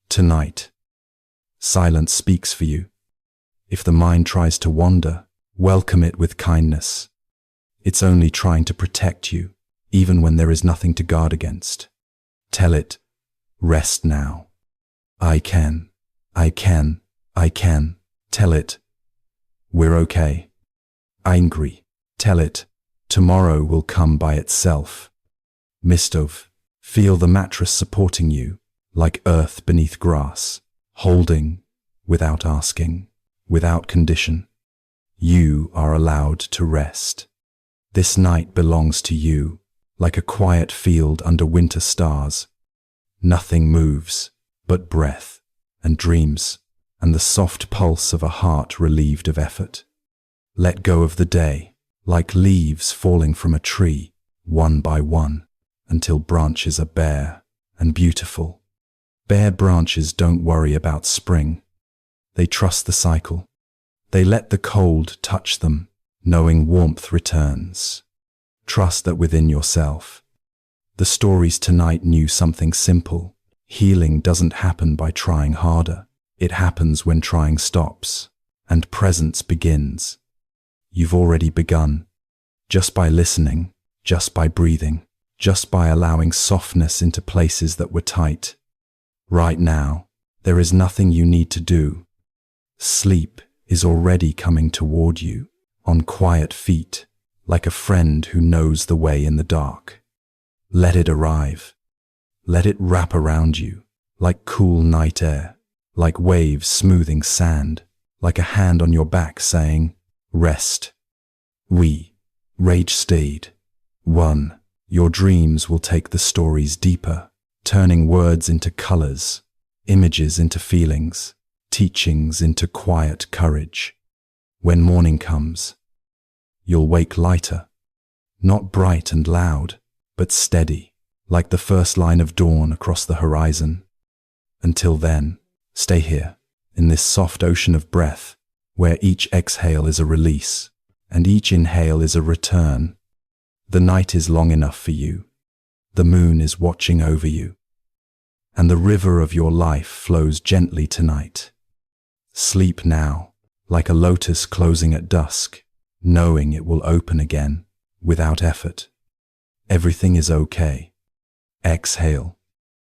Tonight, silence speaks for you. If the mind tries to wander, welcome it with kindness. It's only trying to protect you, even when there is nothing to guard against. Tell it, rest now. I can. Tell it, we're okay. Angry, tell it, tomorrow will come by itself. Mistov, feel the mattress supporting you, like earth beneath grass, holding, without asking, without condition. You are allowed to rest. This night belongs to you, like a quiet field under winter stars. Nothing moves but breath and dreams and the soft pulse of a heart relieved of effort. Let go of the day, like leaves falling from a tree, one by one, until branches are bare and beautiful. Bare branches don't worry about spring. They trust the cycle. They let the cold touch them, knowing warmth returns. Trust that within yourself. The stories tonight knew something simple. Healing doesn't happen by trying harder. It happens when trying stops, and presence begins. You've already begun, just by listening, just by breathing, just by allowing softness into places that were tight. Right now, there is nothing you need to do. Sleep is already coming toward you, on quiet feet, like a friend who knows the way in the dark. Let it arrive. Let it wrap around you, like cool night air, like waves smoothing sand, like a hand on your back saying, rest. Rage stayed. 1. Your dreams will take the stories deeper, turning words into colors, images into feelings, teachings into quiet courage. When morning comes, you'll wake lighter, not bright and loud, but steady, like the first line of dawn across the horizon. Until then, stay here, in this soft ocean of breath, where each exhale is a release, and each inhale is a return. The night is long enough for you. The moon is watching over you. And the river of your life flows gently tonight. Sleep now, like a lotus closing at dusk, knowing it will open again, without effort. Everything is okay. Exhale.